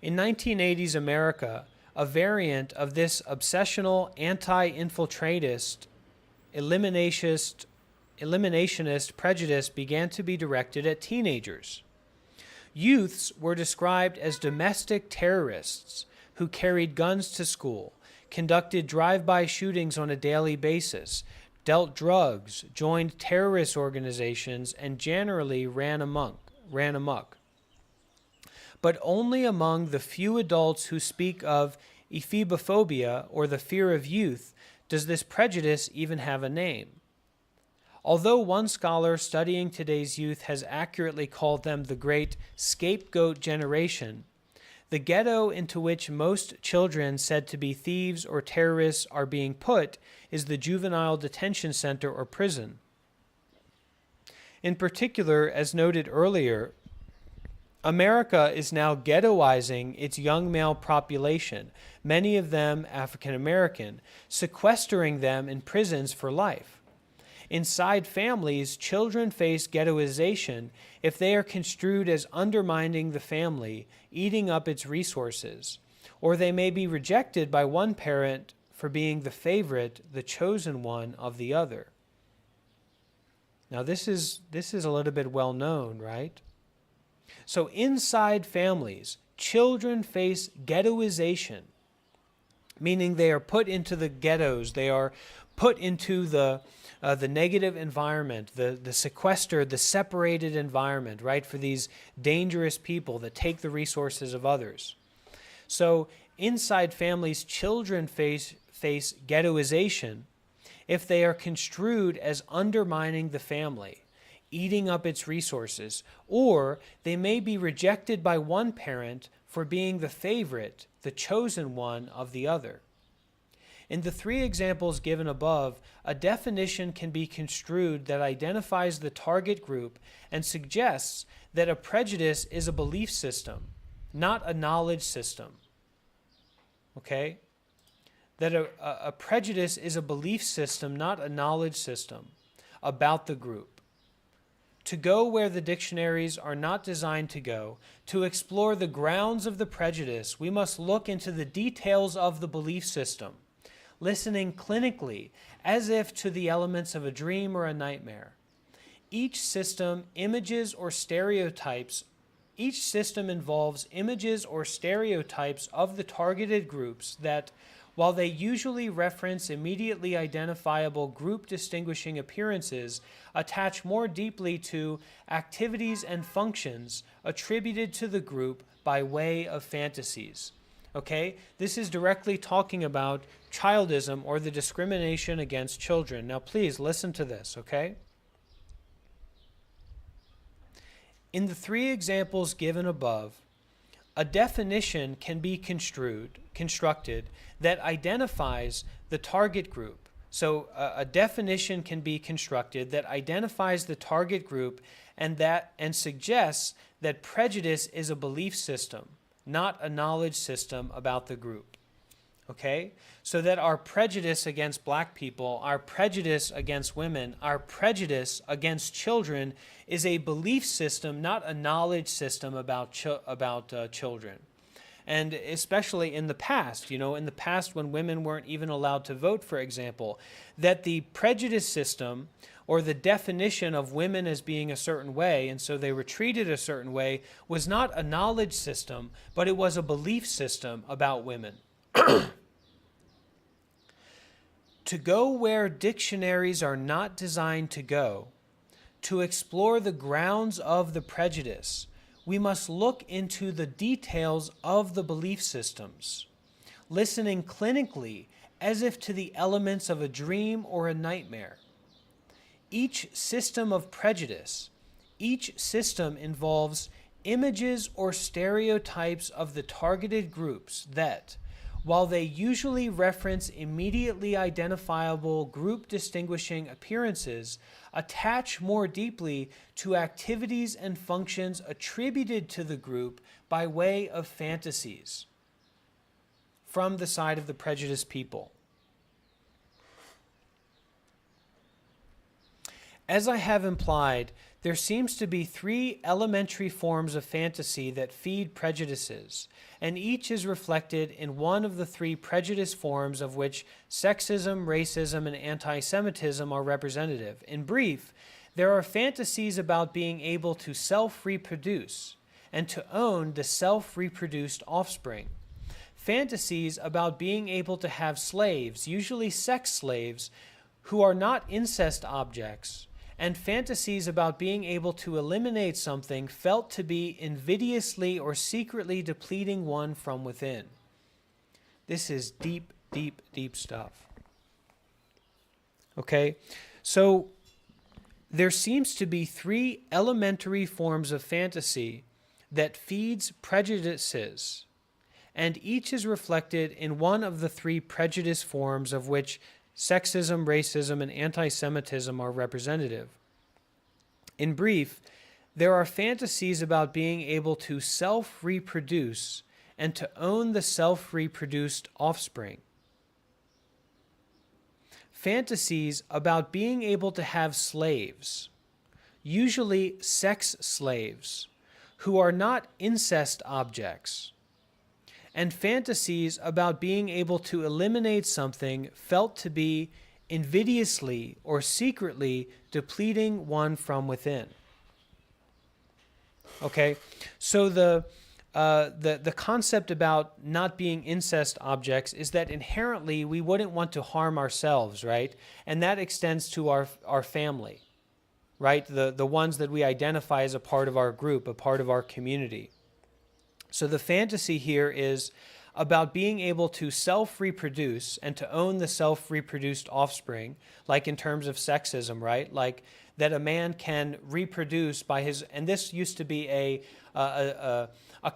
In 1980s America, a variant of this obsessional anti-infiltratist, eliminationist prejudice began to be directed at teenagers. Youths were described as domestic terrorists who carried guns to school, conducted drive-by shootings on a daily basis, dealt drugs, joined terrorist organizations, and generally ran amok. But only among the few adults who speak of ephebophobia, or the fear of youth, does this prejudice even have a name. Although one scholar studying today's youth has accurately called them the great scapegoat generation, the ghetto into which most children said to be thieves or terrorists are being put is the juvenile detention center or prison. In particular, as noted earlier, America is now ghettoizing its young male population, many of them African American, sequestering them in prisons for life. Inside families, children face ghettoization if they are construed as undermining the family, eating up its resources, or they may be rejected by one parent for being the favorite, the chosen one of the other. Now this is a little bit well known, right? So inside families, children face ghettoization, meaning they are put into the ghettos, they are put into the negative environment, the sequestered, the separated environment, right, for these dangerous people that take the resources of others. So inside families, children face ghettoization if they are construed as undermining the family, eating up its resources, or they may be rejected by one parent for being the favorite, the chosen one of the other. In the three examples given above, a definition can be construed that identifies the target group and suggests that a prejudice is a belief system, not a knowledge system. Okay? That a prejudice is a belief system, not a knowledge system, about the group. To go where the dictionaries are not designed to go, to explore the grounds of the prejudice, we must look into the details of the belief system, listening clinically as if to the elements of a dream or a nightmare. Each system involves images or stereotypes of the targeted groups that, while they usually reference immediately identifiable group distinguishing appearances, attach more deeply to activities and functions attributed to the group by way of fantasies. Okay? This is directly talking about childism, or the discrimination against children. Now please listen to this, okay? In the three examples given above, a definition can be constructed that identifies the target group. So a definition can be constructed that identifies the target group and suggests that prejudice is a belief system, not a knowledge system about the group. Okay? So that our prejudice against black people, our prejudice against women, our prejudice against children is a belief system, not a knowledge system about children. And especially in the past, in the past when women weren't even allowed to vote, for example, that the prejudice system or the definition of women as being a certain way, and so they were treated a certain way, was not a knowledge system, but it was a belief system about women. To go where dictionaries are not designed to go, to explore the grounds of the prejudice, we must look into the details of the belief systems, listening clinically as if to the elements of a dream or a nightmare. Each system of prejudice, each system involves images or stereotypes of the targeted groups that, while they usually reference immediately identifiable group distinguishing appearances, attach more deeply to activities and functions attributed to the group by way of fantasies from the side of the prejudiced people. As I have implied, there seems to be three elementary forms of fantasy that feed prejudices, and each is reflected in one of the three prejudice forms of which sexism, racism, and anti-Semitism are representative. In brief, there are fantasies about being able to self-reproduce and to own the self-reproduced offspring. Fantasies about being able to have slaves, usually sex slaves, who are not incest objects, and fantasies about being able to eliminate something felt to be invidiously or secretly depleting one from within. This is deep, deep, deep stuff. Okay, so there seems to be three elementary forms of fantasy that feeds prejudices, and each is reflected in one of the three prejudice forms of which sexism, racism, and anti-Semitism are representative. In brief, there are fantasies about being able to self-reproduce and to own the self-reproduced offspring. Fantasies about being able to have slaves, usually sex slaves, who are not incest objects, and fantasies about being able to eliminate something felt to be invidiously or secretly depleting one from within. Okay, so the concept about not being incest objects is that inherently we wouldn't want to harm ourselves, right? And that extends to our family, right? The ones that we identify as a part of our group, a part of our community. So the fantasy here is about being able to self-reproduce and to own the self-reproduced offspring, like in terms of sexism, right? Like that a man can reproduce by his, and this used to be a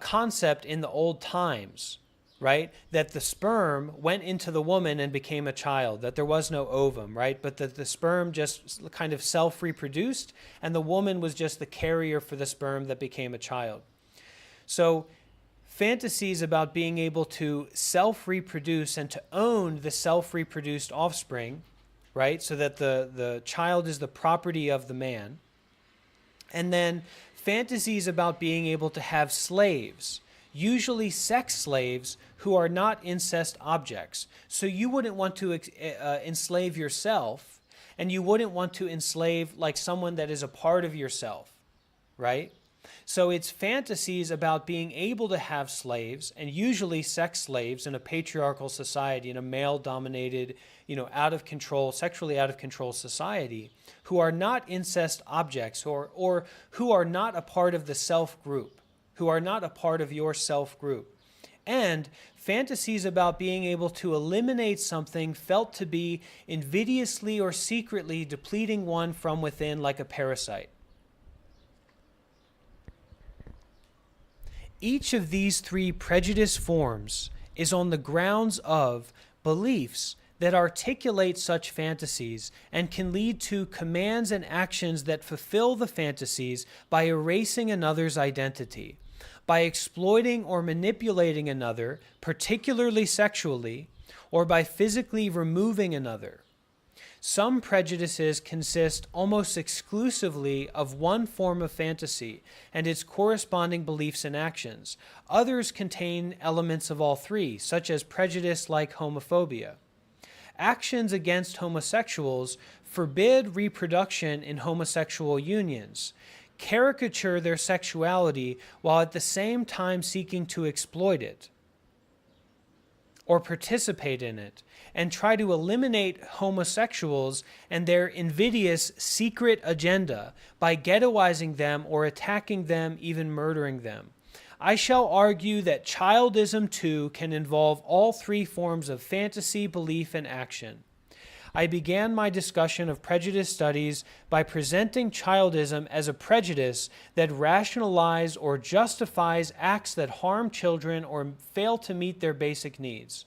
concept in the old times, right? That the sperm went into the woman and became a child, that there was no ovum, right? But that the sperm just kind of self-reproduced and the woman was just the carrier for the sperm that became a child. So fantasies about being able to self-reproduce and to own the self-reproduced offspring, right? So that the child is the property of the man. And then fantasies about being able to have slaves, usually sex slaves who are not incest objects. So you wouldn't want to enslave yourself, and you wouldn't want to enslave like someone that is a part of yourself, right? So it's fantasies about being able to have slaves, and usually sex slaves in a patriarchal society, in a male-dominated, out of control, sexually out of control society, who are not incest objects or who are not a part of the self group, who are not a part of your self group. And fantasies about being able to eliminate something felt to be invidiously or secretly depleting one from within like a parasite. Each of these three prejudice forms is on the grounds of beliefs that articulate such fantasies and can lead to commands and actions that fulfill the fantasies by erasing another's identity, by exploiting or manipulating another, particularly sexually, or by physically removing another. Some prejudices consist almost exclusively of one form of fantasy and its corresponding beliefs and actions. Others contain elements of all three, such as prejudice like homophobia. Actions against homosexuals forbid reproduction in homosexual unions, caricature their sexuality while at the same time seeking to exploit it or participate in it, and try to eliminate homosexuals and their invidious secret agenda by ghettoizing them or attacking them, even murdering them. I shall argue that childism too can involve all three forms of fantasy, belief, and action. I began my discussion of prejudice studies by presenting childism as a prejudice that rationalizes or justifies acts that harm children or fail to meet their basic needs.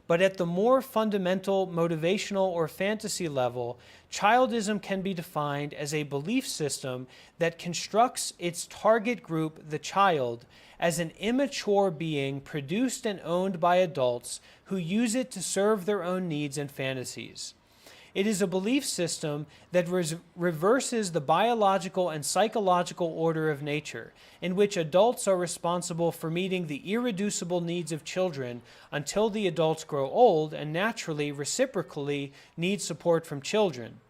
But at the more fundamental, motivational, or fantasy level, childism can be defined as a belief system that constructs its target group, the child, as an immature being produced and owned by adults who use it to serve their own needs and fantasies. It is a belief system that reverses the biological and psychological order of nature, in which adults are responsible for meeting the irreducible needs of children until the adults grow old and naturally, reciprocally, need support from children.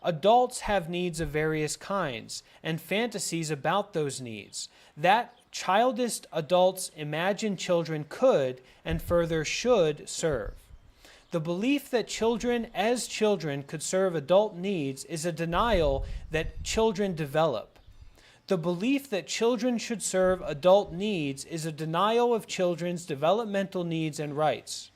Adults have needs of various kinds and fantasies about those needs that childish adults imagine children could and further should serve. The belief that children as children could serve adult needs is a denial that children develop. The belief that children should serve adult needs is a denial of children's developmental needs and rights.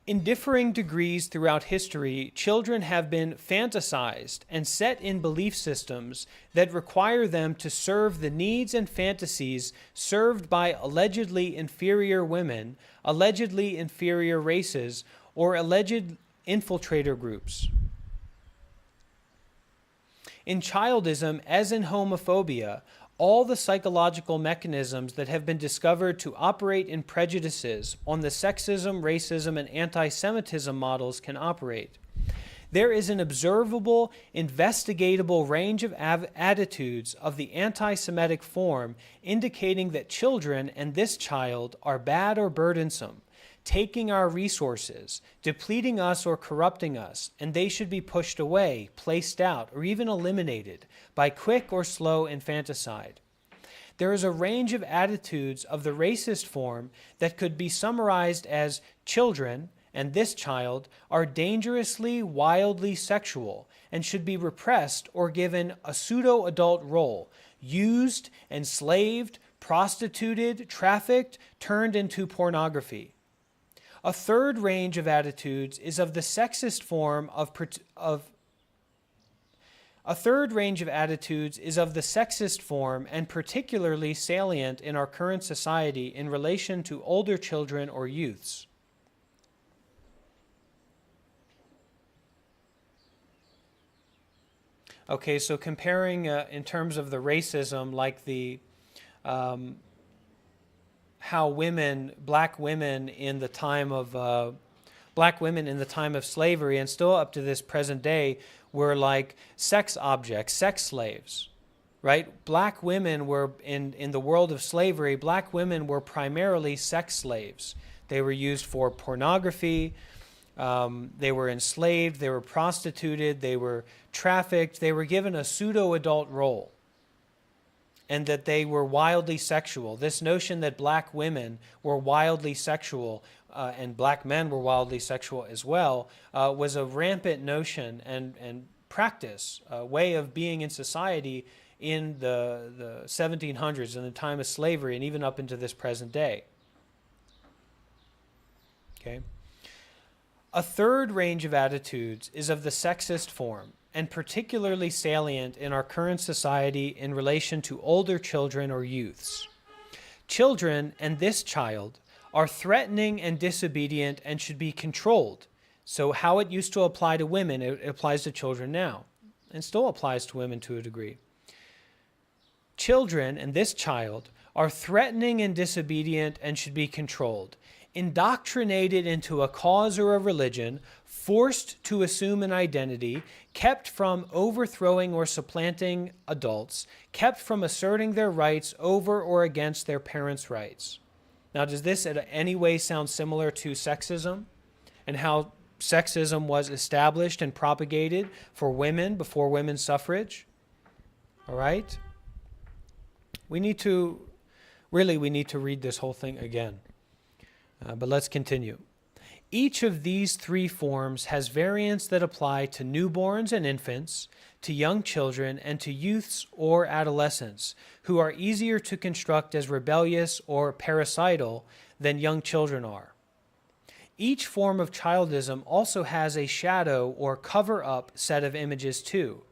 In differing degrees throughout history, children have been fantasized and set in belief systems that require them to serve the needs and fantasies served by allegedly inferior women, allegedly inferior races, or alleged infiltrator groups. In childism, as in homophobia, all the psychological mechanisms that have been discovered to operate in prejudices on the sexism, racism, and anti-Semitism models can operate. There is an observable, investigatable range of attitudes of the anti-Semitic form indicating that children and this child are bad or burdensome, taking our resources, depleting us or corrupting us, and they should be pushed away, placed out, or even eliminated by quick or slow infanticide. There is a range of attitudes of the racist form that could be summarized as children and this child are dangerously, wildly sexual and should be repressed or given a pseudo-adult role, used, enslaved, prostituted, trafficked, turned into pornography. A third range of attitudes is of the sexist form and particularly salient in our current society in relation to older children or youths. Okay, so comparing in terms of the racism, like the how black women in the time of slavery and still up to this present day were like sex objects, sex slaves, right? Black women were in the world of slavery. Black women were primarily sex slaves. They were used for pornography. They were enslaved. They were prostituted. They were trafficked. They were given a pseudo-adult role, and that they were wildly sexual. This notion that black women were wildly sexual and black men were wildly sexual as well was a rampant notion and practice, a way of being in society in the 1700s, in the time of slavery, and even up into this present day. Okay. A third range of attitudes is of the sexist form, and particularly salient in our current society in relation to older children or youths. Children, and this child, are threatening and disobedient and should be controlled. So how it used to apply to women, it applies to children now, and still applies to women to a degree. Children, and this child, are threatening and disobedient and should be controlled. indoctrinated into a cause or a religion, forced to assume an identity, kept from overthrowing or supplanting adults, kept from asserting their rights over or against their parents' rights. Now, does this in any way sound similar to sexism and how sexism was established and propagated for women before women's suffrage? All right? We need to read this whole thing again. But let's continue. Each of these three forms has variants that apply to newborns and infants, to young children, and to youths or adolescents, who are easier to construct as rebellious or parricidal than young children are. Each form of childism also has a shadow or cover-up set of images too.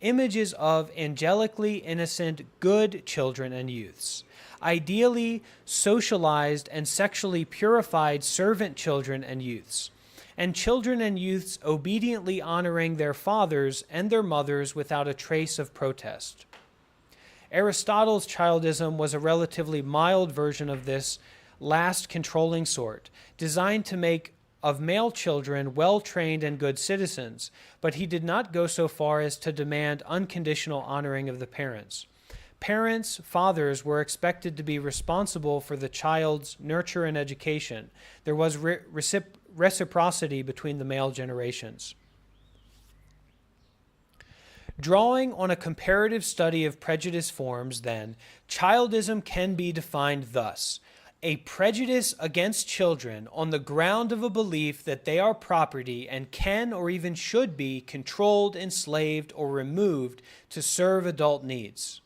Images of angelically innocent, good children and youths, ideally socialized and sexually purified servant children and youths, and children and youths obediently honoring their fathers and their mothers without a trace of protest. Aristotle's childism was a relatively mild version of this last controlling sort, designed to make of male children well-trained and good citizens, but he did not go so far as to demand unconditional honoring of the parents. Parents, fathers, were expected to be responsible for the child's nurture and education. There was reciprocity between the male generations. Drawing on a comparative study of prejudice forms, then, childism can be defined thus: a prejudice against children on the ground of a belief that they are property and can or even should be controlled, enslaved, or removed to serve adult needs.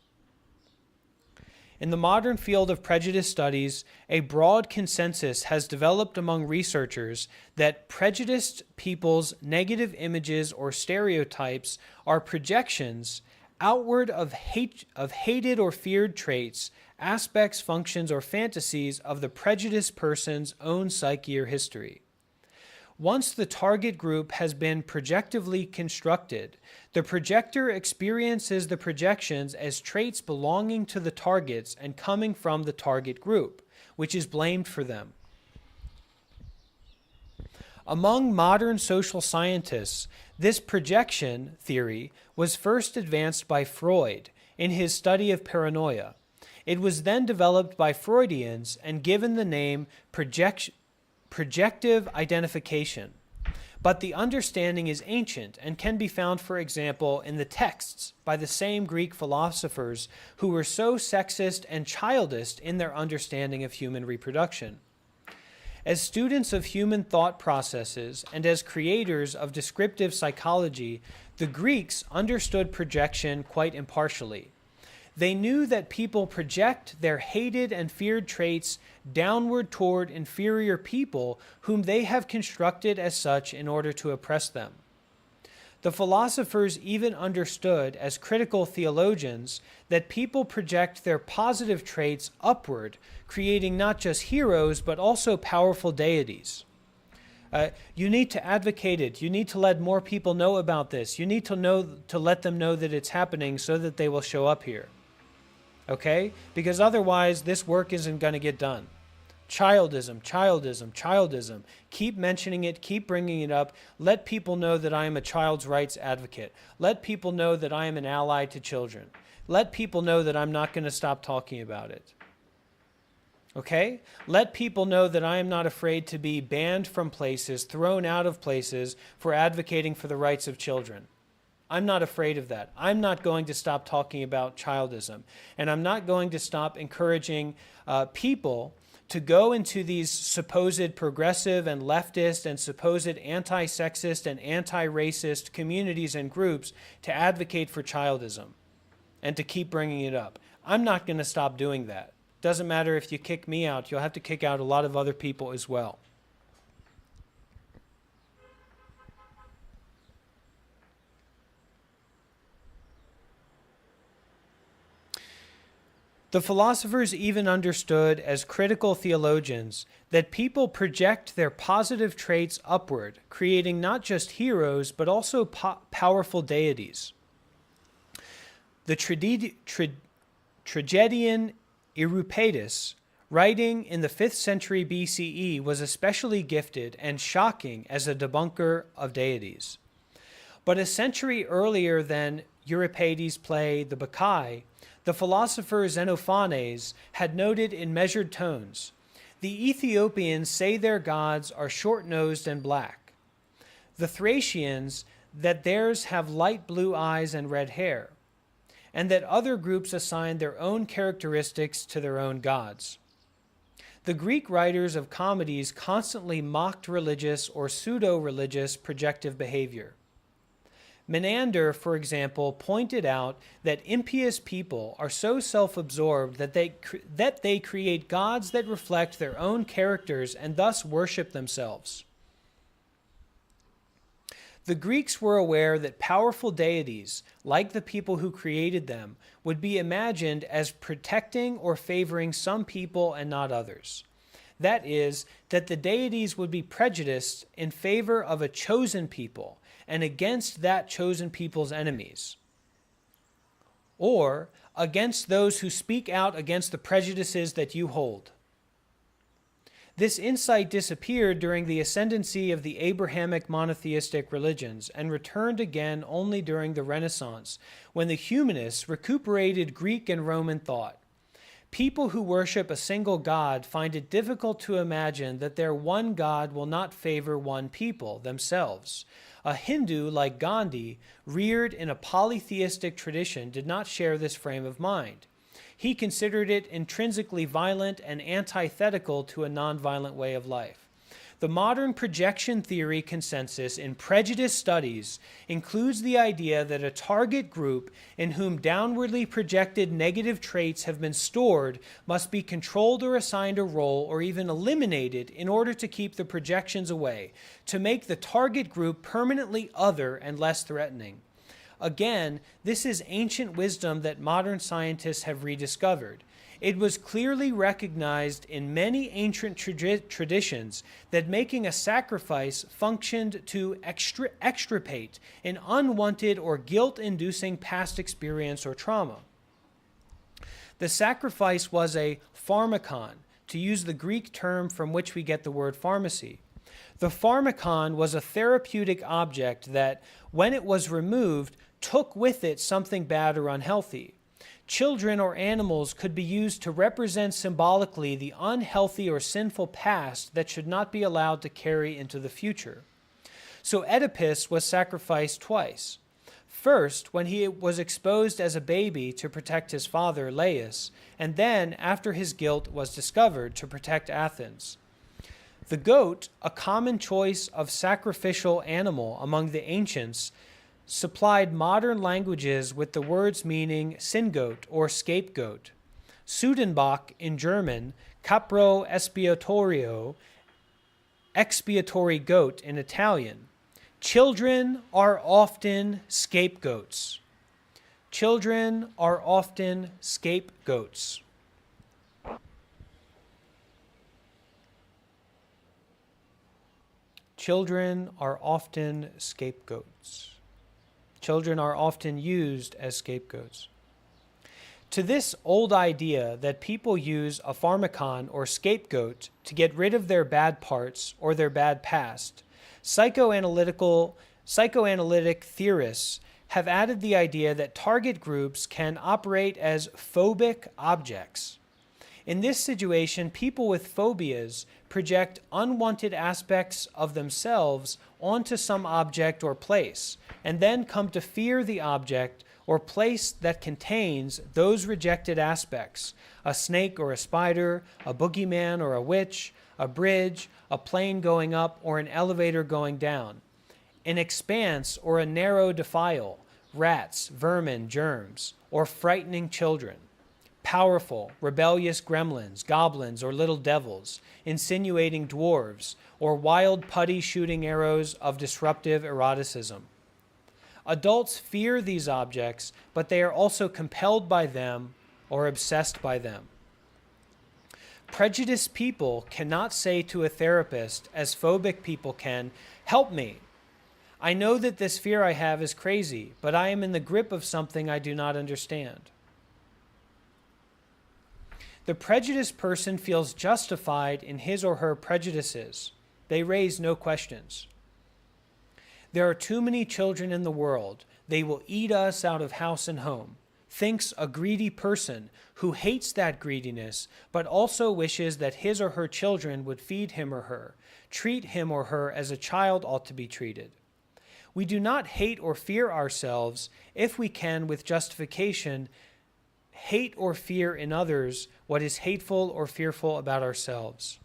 In the modern field of prejudice studies, a broad consensus has developed among researchers that prejudiced people's negative images or stereotypes are projections outward of hated or feared traits, aspects, functions, or fantasies of the prejudiced person's own psyche or history. Once the target group has been projectively constructed, the projector experiences the projections as traits belonging to the targets and coming from the target group, which is blamed for them. Among modern social scientists, this projection theory was first advanced by Freud in his study of paranoia. It was then developed by Freudians and given the name projective identification. But the understanding is ancient and can be found, for example, in the texts by the same Greek philosophers who were so sexist and childish in their understanding of human reproduction. As students of human thought processes and as creators of descriptive psychology, the Greeks understood projection quite impartially. They knew that people project their hated and feared traits downward toward inferior people whom they have constructed as such in order to oppress them. The philosophers even understood, as critical theologians, that people project their positive traits upward, creating not just heroes, but also powerful deities. You need to advocate it. You need to let more people know about this. You need to let them know that it's happening so that they will show up here. Okay? Because otherwise, this work isn't going to get done. Childism, childism, childism. Keep mentioning it. Keep bringing it up. Let people know that I am a child's rights advocate. Let people know that I am an ally to children. Let people know that I'm not going to stop talking about it. Okay? Let people know that I am not afraid to be banned from places, thrown out of places for advocating for the rights of children. I'm not afraid of that. I'm not going to stop talking about childism. And I'm not going to stop encouraging people to go into these supposed progressive and leftist and supposed anti-sexist and anti-racist communities and groups to advocate for childism and to keep bringing it up. I'm not going to stop doing that. Doesn't matter if you kick me out, you'll have to kick out a lot of other people as well. The philosophers even understood, as critical theologians, that people project their positive traits upward, creating not just heroes, but also powerful deities. The tragedian Eupeithes Writing in the 5th century BCE was especially gifted and shocking as a debunker of deities. But a century earlier than Euripides' play The Bacchae, the philosopher Xenophanes had noted in measured tones, "The Ethiopians say their gods are short-nosed and black. The Thracians that theirs have light blue eyes and red hair, and that other groups assign their own characteristics to their own gods." The Greek writers of comedies constantly mocked religious or pseudo-religious projective behavior. Menander, for example, pointed out that impious people are so self-absorbed that they create gods that reflect their own characters and thus worship themselves. The Greeks were aware that powerful deities, like the people who created them, would be imagined as protecting or favoring some people and not others. That is, that the deities would be prejudiced in favor of a chosen people and against that chosen people's enemies, or against those who speak out against the prejudices that you hold. This insight disappeared during the ascendancy of the Abrahamic monotheistic religions and returned again only during the Renaissance, when the humanists recuperated Greek and Roman thought. People who worship a single God find it difficult to imagine that their one God will not favor one people, themselves. A Hindu like Gandhi, reared in a polytheistic tradition, did not share this frame of mind. He considered it intrinsically violent and antithetical to a nonviolent way of life. The modern projection theory consensus in prejudice studies includes the idea that a target group in whom downwardly projected negative traits have been stored must be controlled or assigned a role or even eliminated in order to keep the projections away, to make the target group permanently other and less threatening. Again, this is ancient wisdom that modern scientists have rediscovered. It was clearly recognized in many ancient traditions that making a sacrifice functioned to extirpate an unwanted or guilt-inducing past experience or trauma. The sacrifice was a pharmakon, to use the Greek term from which we get the word pharmacy. The pharmakon was a therapeutic object that, when it was removed, took with it something bad or unhealthy. Children or animals could be used to represent symbolically the unhealthy or sinful past that should not be allowed to carry into the future. So Oedipus was sacrificed twice. First, when he was exposed as a baby to protect his father, Laius, and then after his guilt was discovered to protect Athens. The goat, a common choice of sacrificial animal among the ancients, supplied modern languages with the words meaning sin goat or scapegoat. Sudenbach in German, capro espiatorio, expiatory goat in Italian. Children are often scapegoats. Children are often scapegoats. Children are often scapegoats. Children are often used as scapegoats. To this old idea that people use a pharmakon or scapegoat to get rid of their bad parts or their bad past, psychoanalytic theorists have added the idea that target groups can operate as phobic objects. In this situation, people with phobias project unwanted aspects of themselves onto some object or place, and then come to fear the object or place that contains those rejected aspects: a snake or a spider, a boogeyman or a witch, a bridge, a plane going up or an elevator going down, an expanse or a narrow defile, rats, vermin, germs, or frightening children. Powerful, rebellious gremlins, goblins, or little devils, insinuating dwarves, or wild putty shooting arrows of disruptive eroticism. Adults fear these objects, but they are also compelled by them or obsessed by them. Prejudiced people cannot say to a therapist, as phobic people can, "Help me. I know that this fear I have is crazy, but I am in the grip of something I do not understand." The prejudiced person feels justified in his or her prejudices. They raise no questions. There are too many children in the world. They will eat us out of house and home. Thinks a greedy person who hates that greediness, but also wishes that his or her children would feed him or her, treat him or her as a child ought to be treated. We do not hate or fear ourselves if we can, with justification, hate or fear in others what is hateful or fearful about ourselves.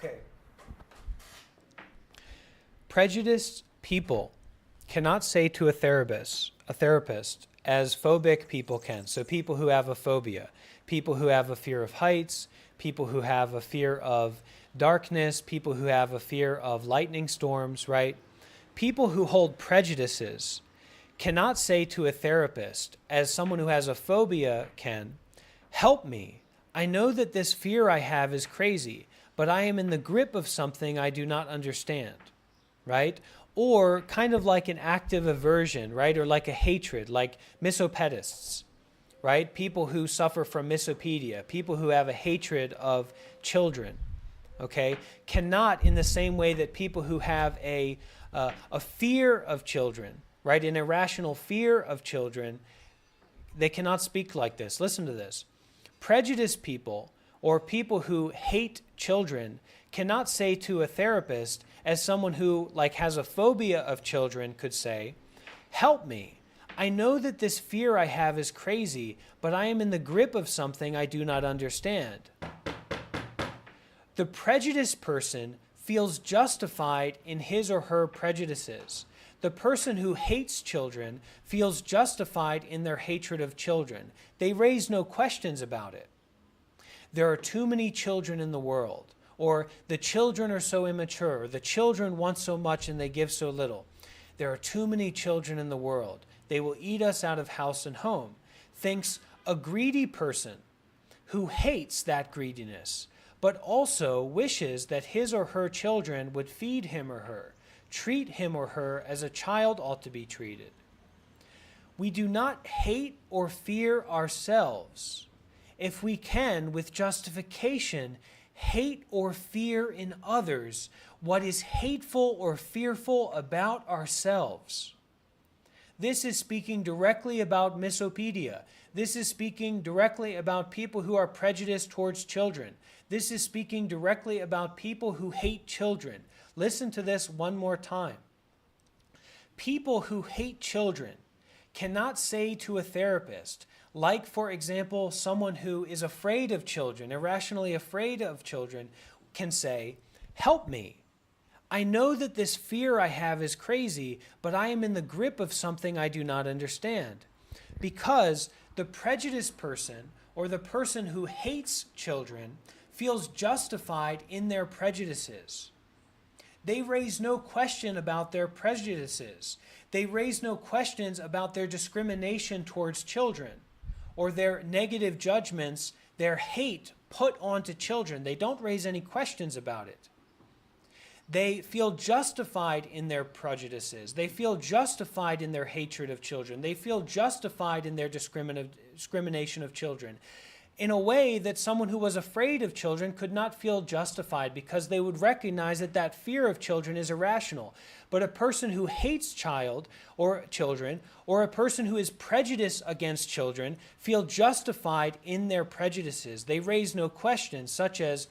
Okay. Prejudiced people cannot say to a therapist, as phobic people can. So people who have a phobia, people who have a fear of heights, people who have a fear of darkness, people who have a fear of lightning storms, right? People who hold prejudices cannot say to a therapist, as someone who has a phobia can, help me. I know that this fear I have is crazy, but I am in the grip of something I do not understand, right? Or kind of like an active aversion, right? Or like a hatred, like misopedists, right? People who suffer from misopedia, people who have a hatred of children, okay? Cannot, in the same way that people who have a fear of children, right? An irrational fear of children, they cannot speak like this. Listen to this. Prejudiced people, or people who hate children, cannot say to a therapist, as someone who has a phobia of children could say, help me. I know that this fear I have is crazy, but I am in the grip of something I do not understand. The prejudiced person feels justified in his or her prejudices. The person who hates children feels justified in their hatred of children. They raise no questions about it. There are too many children in the world, or the children are so immature, or the children want so much and they give so little. There are too many children in the world. They will eat us out of house and home. Thinks a greedy person who hates that greediness, but also wishes that his or her children would feed him or her, treat him or her as a child ought to be treated. We do not hate or fear ourselves if we can, with justification, hate or fear in others what is hateful or fearful about ourselves. This is speaking directly about misopedia. This is speaking directly about people who are prejudiced towards children. This is speaking directly about people who hate children. Listen to this one more time. People who hate children cannot say to a therapist, like, for example, someone who is afraid of children, irrationally afraid of children, can say, help me. I know that this fear I have is crazy, but I am in the grip of something I do not understand. Because the prejudiced person, or the person who hates children, feels justified in their prejudices. They raise no question about their prejudices. They raise no questions about their discrimination towards children, or their negative judgments, their hate put onto children. They don't raise any questions about it. They feel justified in their prejudices. They feel justified in their hatred of children. They feel justified in their discrimination of children, in a way that someone who was afraid of children could not feel justified, because they would recognize that that fear of children is irrational. But a person who hates children, or a person who is prejudiced against children, feel justified in their prejudices. They raise no questions, such as,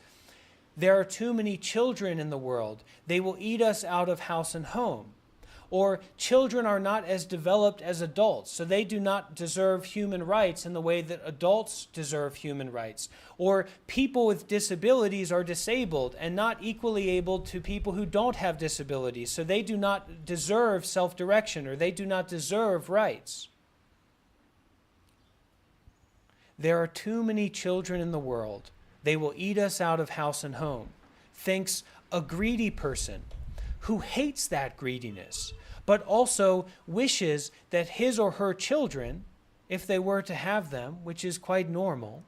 there are too many children in the world. They will eat us out of house and home. Or children are not as developed as adults, so they do not deserve human rights in the way that adults deserve human rights. Or people with disabilities are disabled and not equally able to people who don't have disabilities, so they do not deserve self-direction, or they do not deserve rights. There are too many children in the world. They will eat us out of house and home, thinks a greedy person who hates that greediness, but also wishes that his or her children, if they were to have them, which is quite normal,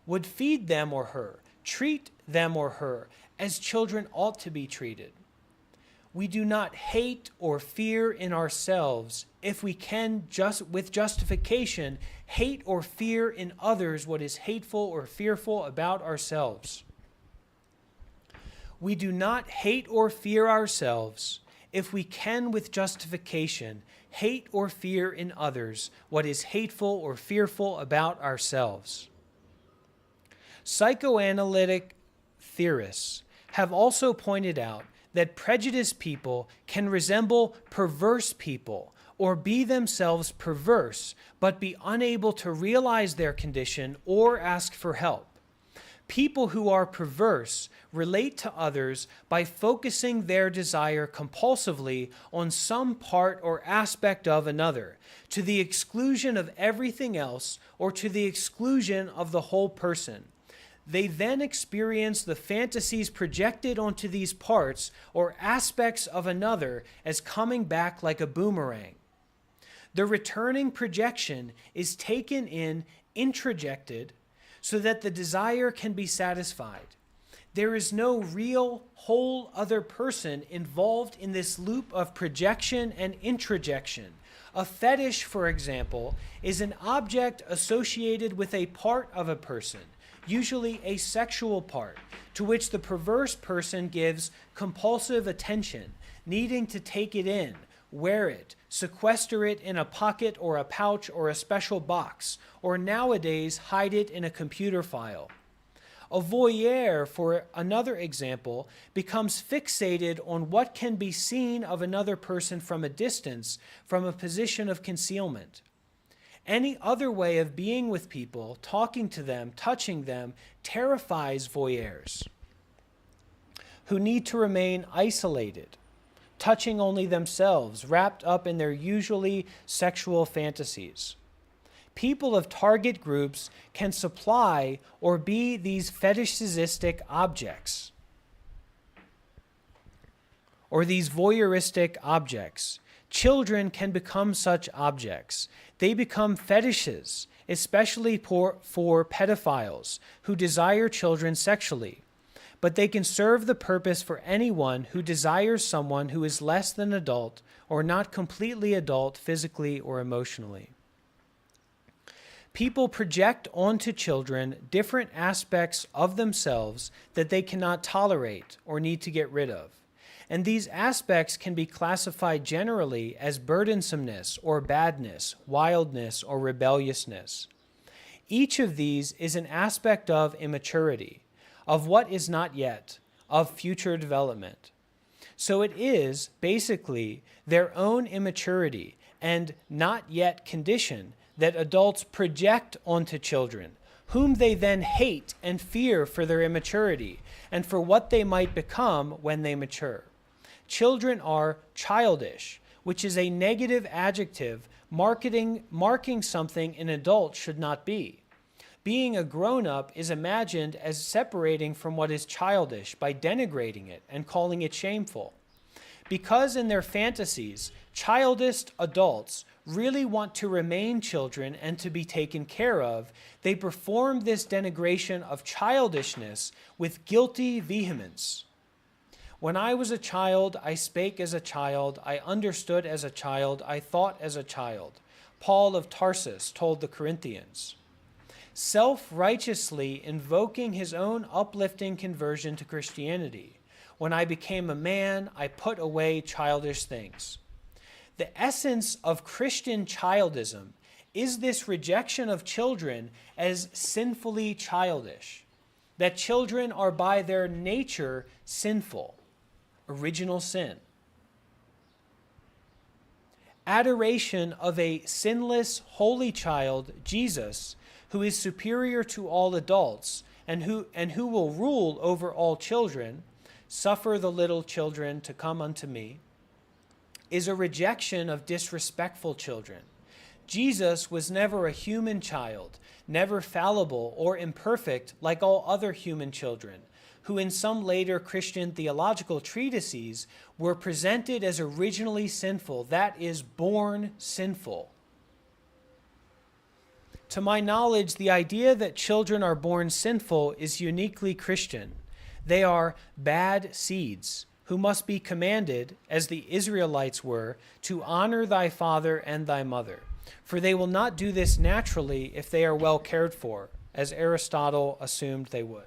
would feed them or her, treat them or her as children ought to be treated. We do not hate or fear in ourselves if we can, just with justification, hate or fear in others what is hateful or fearful about ourselves. We do not hate or fear ourselves if we can, with justification, hate or fear in others what is hateful or fearful about ourselves. Psychoanalytic theorists have also pointed out that prejudiced people can resemble perverse people or be themselves perverse, but be unable to realize their condition or ask for help. People who are perverse relate to others by focusing their desire compulsively on some part or aspect of another, to the exclusion of everything else or to the exclusion of the whole person. They then experience the fantasies projected onto these parts or aspects of another as coming back like a boomerang. The returning projection is taken in, introjected, so that the desire can be satisfied. There is no real, whole other person involved in this loop of projection and introjection. A fetish, for example, is an object associated with a part of a person, usually a sexual part, to which the perverse person gives compulsive attention, needing to take it in, wear it, sequester it in a pocket or a pouch or a special box, or nowadays hide it in a computer file. A voyeur, for another example, becomes fixated on what can be seen of another person from a distance, from a position of concealment. Any other way of being with people, talking to them, touching them, terrifies voyeurs who need to remain isolated, touching only themselves, wrapped up in their usually sexual fantasies. People of target groups can supply or be these fetishistic objects or these voyeuristic objects. Children can become such objects. They become fetishes, especially for pedophiles who desire children sexually. But they can serve the purpose for anyone who desires someone who is less than adult or not completely adult physically or emotionally. People project onto children different aspects of themselves that they cannot tolerate or need to get rid of. And these aspects can be classified generally as burdensomeness or badness, wildness or rebelliousness. Each of these is an aspect of immaturity, of what is not yet, of future development. So it is, basically, their own immaturity and not yet condition that adults project onto children, whom they then hate and fear for their immaturity and for what they might become when they mature. Children are childish, which is a negative adjective marking something an adult should not be. Being a grown-up is imagined as separating from what is childish by denigrating it and calling it shameful. Because in their fantasies, childish adults really want to remain children and to be taken care of, they perform this denigration of childishness with guilty vehemence. When I was a child, I spake as a child, I understood as a child, I thought as a child, Paul of Tarsus told the Corinthians. Self-righteously invoking his own uplifting conversion to Christianity. When I became a man, I put away childish things. The essence of Christian childism is this rejection of children as sinfully childish, that children are by their nature sinful, original sin. Adoration of a sinless, holy child, Jesus, who is superior to all adults and who will rule over all children, suffer the little children to come unto me, is a rejection of disrespectful children. Jesus was never a human child, never fallible or imperfect like all other human children, who in some later Christian theological treatises were presented as originally sinful, that is, born sinful. To my knowledge, the idea that children are born sinful is uniquely Christian. They are bad seeds who must be commanded, as the Israelites were, to honor thy father and thy mother. For they will not do this naturally if they are well cared for, as Aristotle assumed they would.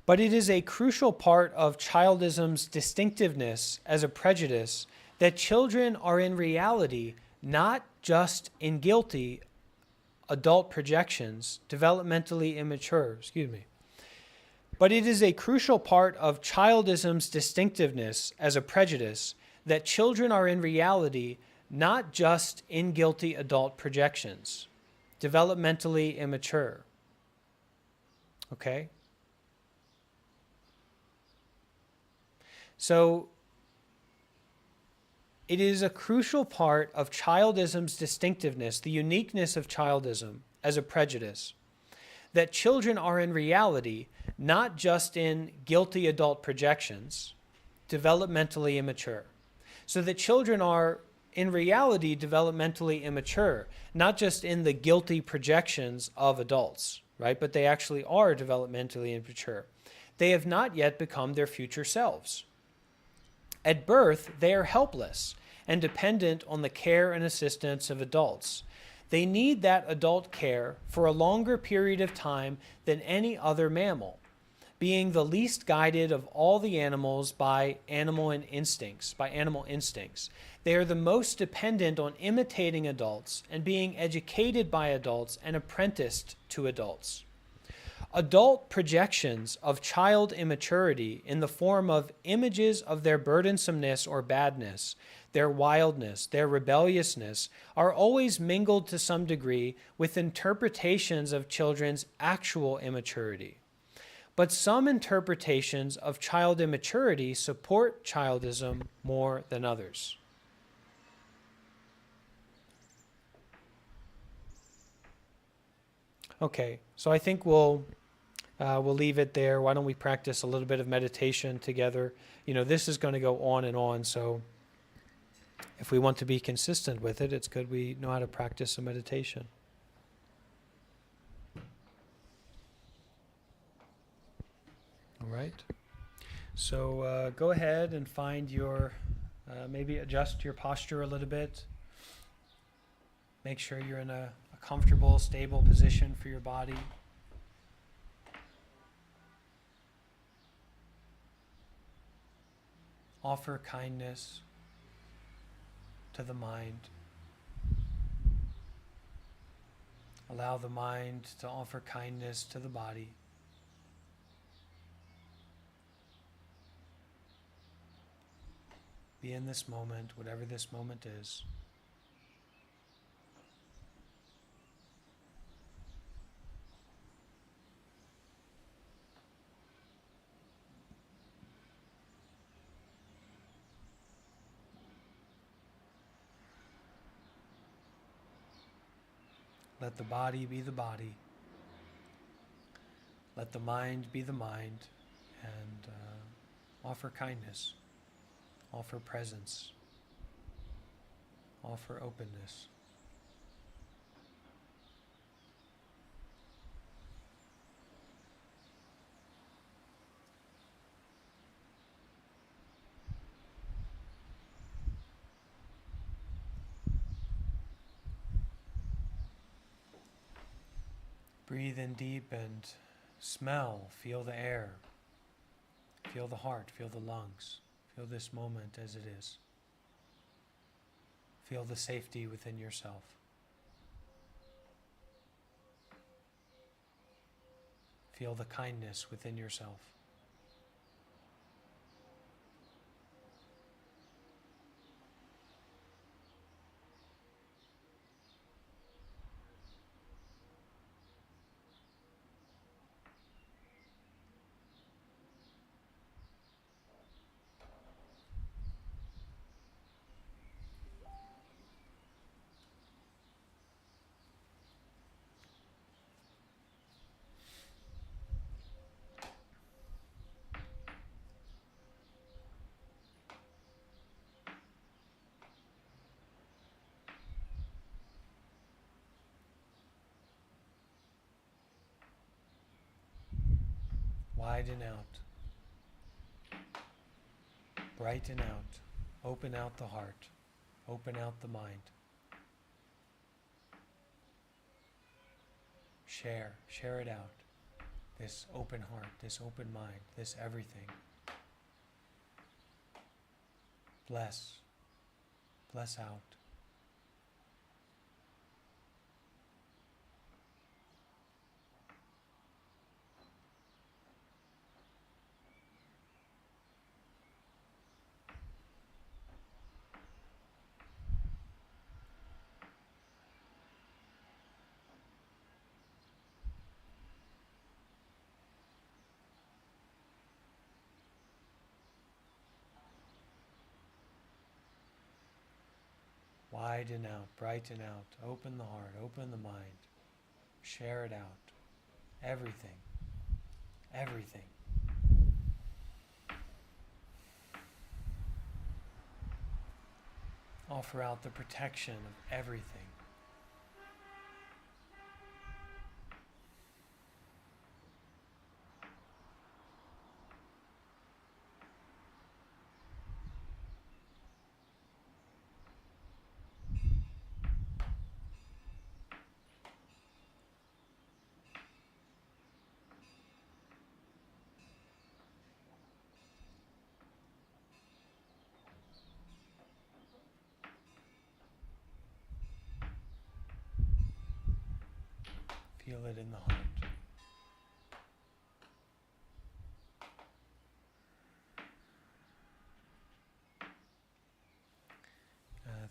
But it is a crucial part of childism's distinctiveness as a prejudice that children are in reality not just in guilty adult projections, developmentally immature, But it is a crucial part of childism's distinctiveness as a prejudice that children are in reality not just in guilty adult projections, developmentally immature. Okay? So it is a crucial part of childism's distinctiveness, the uniqueness of childism as a prejudice, that children are in reality not just in guilty adult projections, developmentally immature. So that children are in reality developmentally immature, not just in the guilty projections of adults, right? But they actually are developmentally immature. They have not yet become their future selves. At birth, they are helpless and dependent on the care and assistance of adults. They need that adult care for a longer period of time than any other mammal, being the least guided of all the animals by animal instincts. They are the most dependent on imitating adults and being educated by adults and apprenticed to adults. Adult projections of child immaturity in the form of images of their burdensomeness or badness, their wildness, their rebelliousness, are always mingled to some degree with interpretations of children's actual immaturity. But some interpretations of child immaturity support childism more than others. Okay, so I think we'll leave it there. Why don't we practice a little bit of meditation together? This is going to go on and on, so if we want to be consistent with it, it's good we know how to practice some meditation. All right. So go ahead and find maybe adjust your posture a little bit. Make sure you're in a comfortable, stable position for your body. Offer kindness to the mind. Allow the mind to offer kindness to the body. Be in this moment, whatever this moment is. Let the body be the body. Let the mind be the mind, and offer kindness, offer presence, offer openness. Breathe in deep and smell, feel the air, feel the heart, feel the lungs, feel this moment as it is. Feel the safety within yourself. Feel the kindness within yourself. Widen out. Brighten out. Open out the heart. Open out the mind. Share it out. This open heart, this open mind, this everything. Bless out. Widen out, brighten out, open the heart, open the mind, share it out. Everything. Everything. Offer out the protection of everything. Feel it in the heart.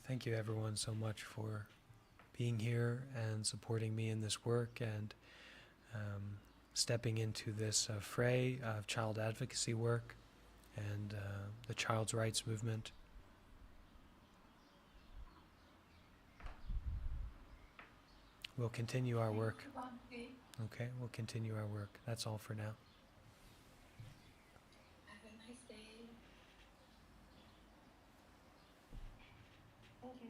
Thank you everyone so much for being here and supporting me in this work and stepping into this fray of child advocacy work and the child's rights movement. We'll continue our work. Okay, we'll continue our work. That's all for now. Have a nice day. Thank you.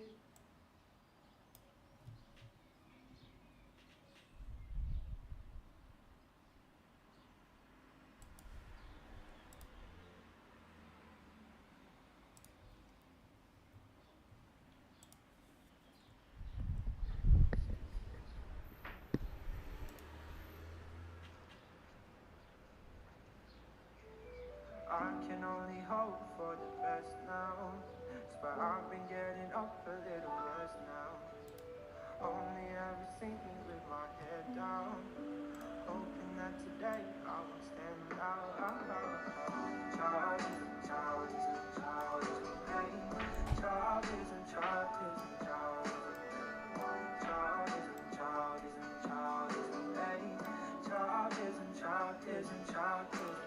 I can only hope for the best now. But I've been getting up a little less now. Only ever seen me with my head down. Hoping that today I won't stand out. Childism, childism, childism, hey. Childism, childism, childism. Childism, childism, childism, hey. Childism, childism, childism.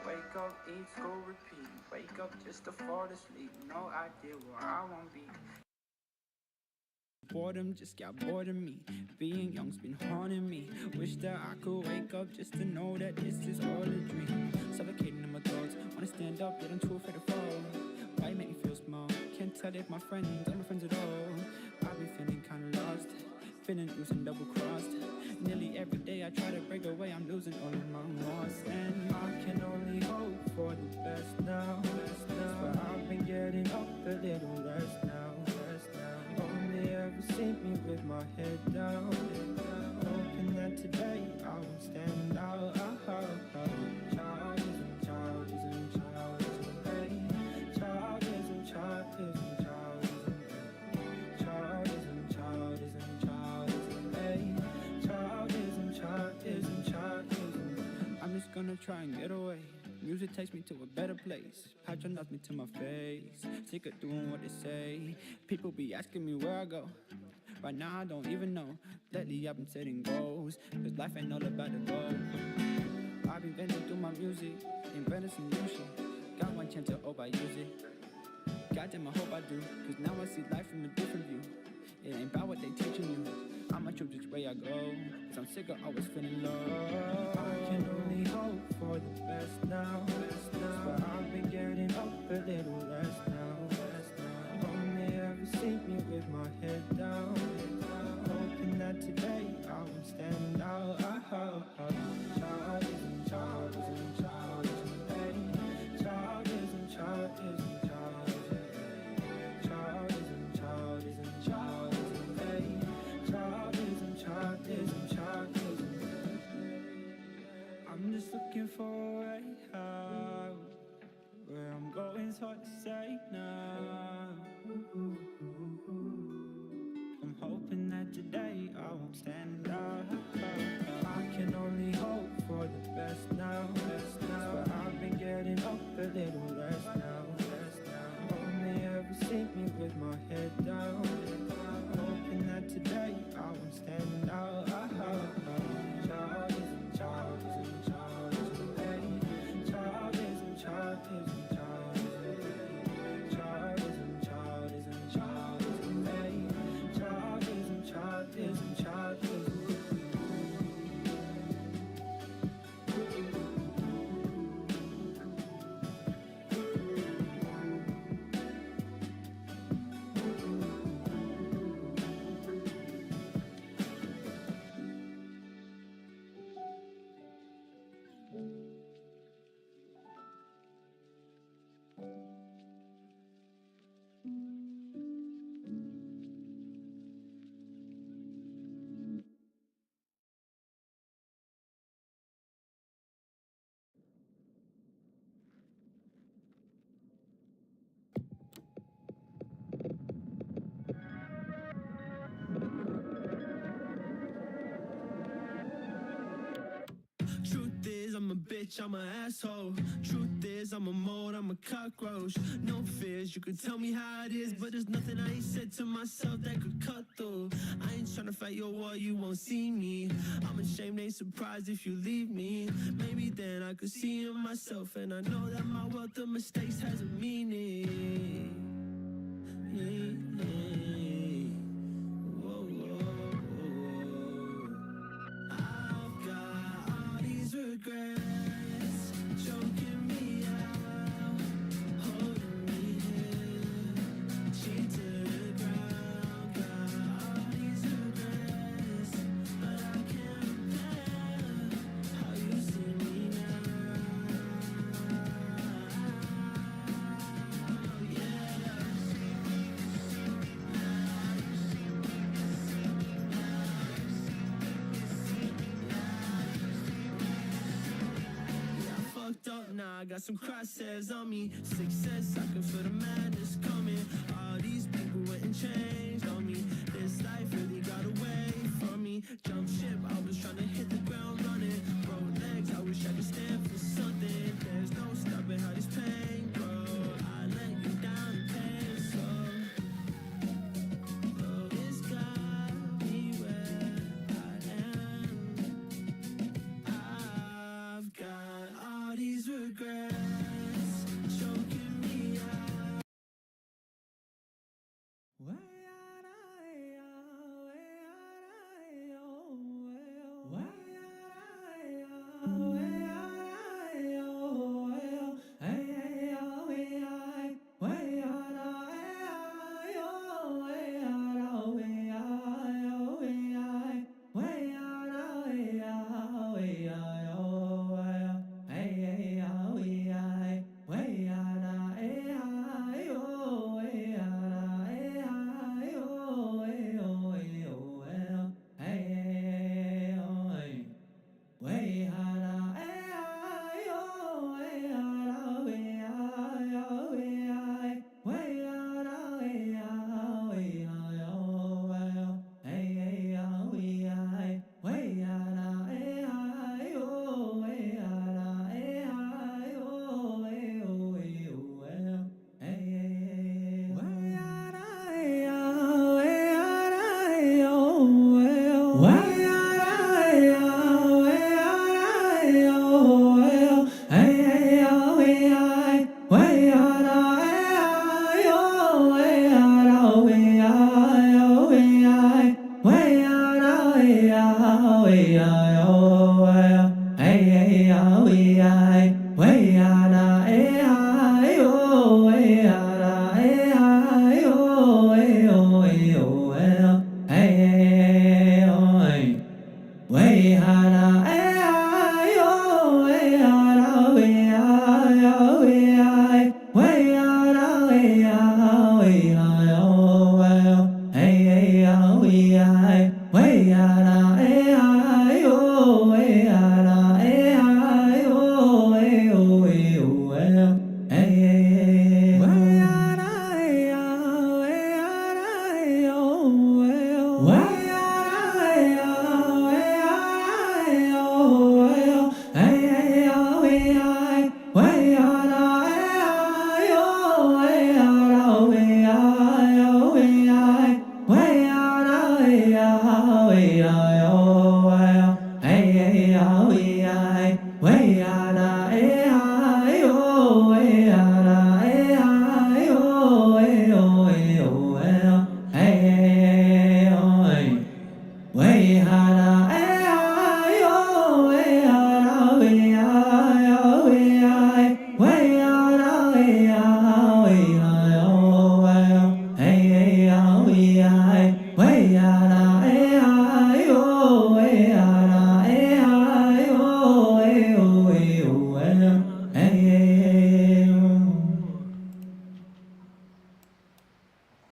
Wake up, eat, school, repeat. Wake up just to fall asleep. No idea where I won't be. Boredom just got bored of me. Being young's been haunting me. Wish that I could wake up just to know that this is all a dream. Suffocating in my thoughts. Wanna stand up, yet I'm too afraid to fall. Why you make me feel small? Can't tell if my friends are my friends at all. I've been feeling kinda lost. Feeling loose and double-crossed. Nearly every day I try to break away, I'm losing all of my loss. And I can only hope for the best now. But I've been getting up a little less now. Only ever seen me with my head down. Hoping that today I won't stand out. Childism, childism, childism, hey. Childism, childism, childism, childism, childism, childism, hey. Childism, childism, childism. I'm just gonna try and get away. Music takes me to a better place. Patronize me to my face. Sick of doing what they say. People be asking me where I go. Right now I don't even know. Lately I've been setting goals. Cause life ain't all about the goal. I've been venting through my music. Invented some new shit. Got one chance to hope I use it. Goddamn, I hope I do. Cause now I see life from a different view. It ain't about what they teaching you. I'ma choose which way I go. Cause I'm sick of always feeling low. I can only hope for the best now. But I've been getting up a little less now. Only ever seen me with my head down. Hoping that today I won't stand out. Childism, childism, childism. what to say now. I'm hoping that today I won't stand out. I can only hope for the best now. But I've been getting up a little less now. Only ever see me with my head down. Hoping that today I won't stand out. Childism, childism, childism, hey. Childism, childism, childism, childism, childism, hey. Childism, childism, childism. Truth is, I'm a bitch, I'm an asshole. Truth is, I'm a mold, I'm a cockroach. No fears, you can tell me how it is, but there's nothing I ain't said to myself that could cut through. I ain't tryna fight your war, you won't see me. I'm ashamed, ain't surprised if you leave me. Maybe then I could see in myself, and I know that my wealth of mistakes has a meaning. Whoa, whoa, whoa. I've got all these regrets, choking me out, holding me here, cheat to the ground. Got all these regrets, but I can't compare how you see me now. Yeah. Fucked up now, I got some crosshairs on me. Success, I can feel the madness coming. All these people went and changed on me. This life really got away from me. Jump ship, I was trying to hit the ground running. Broke legs, I wish I could stand for something. There's no stopping how this pain grows. I let you down and pain so. Oh, it's got me where I am. I've got all these regrets, choking me out. Why?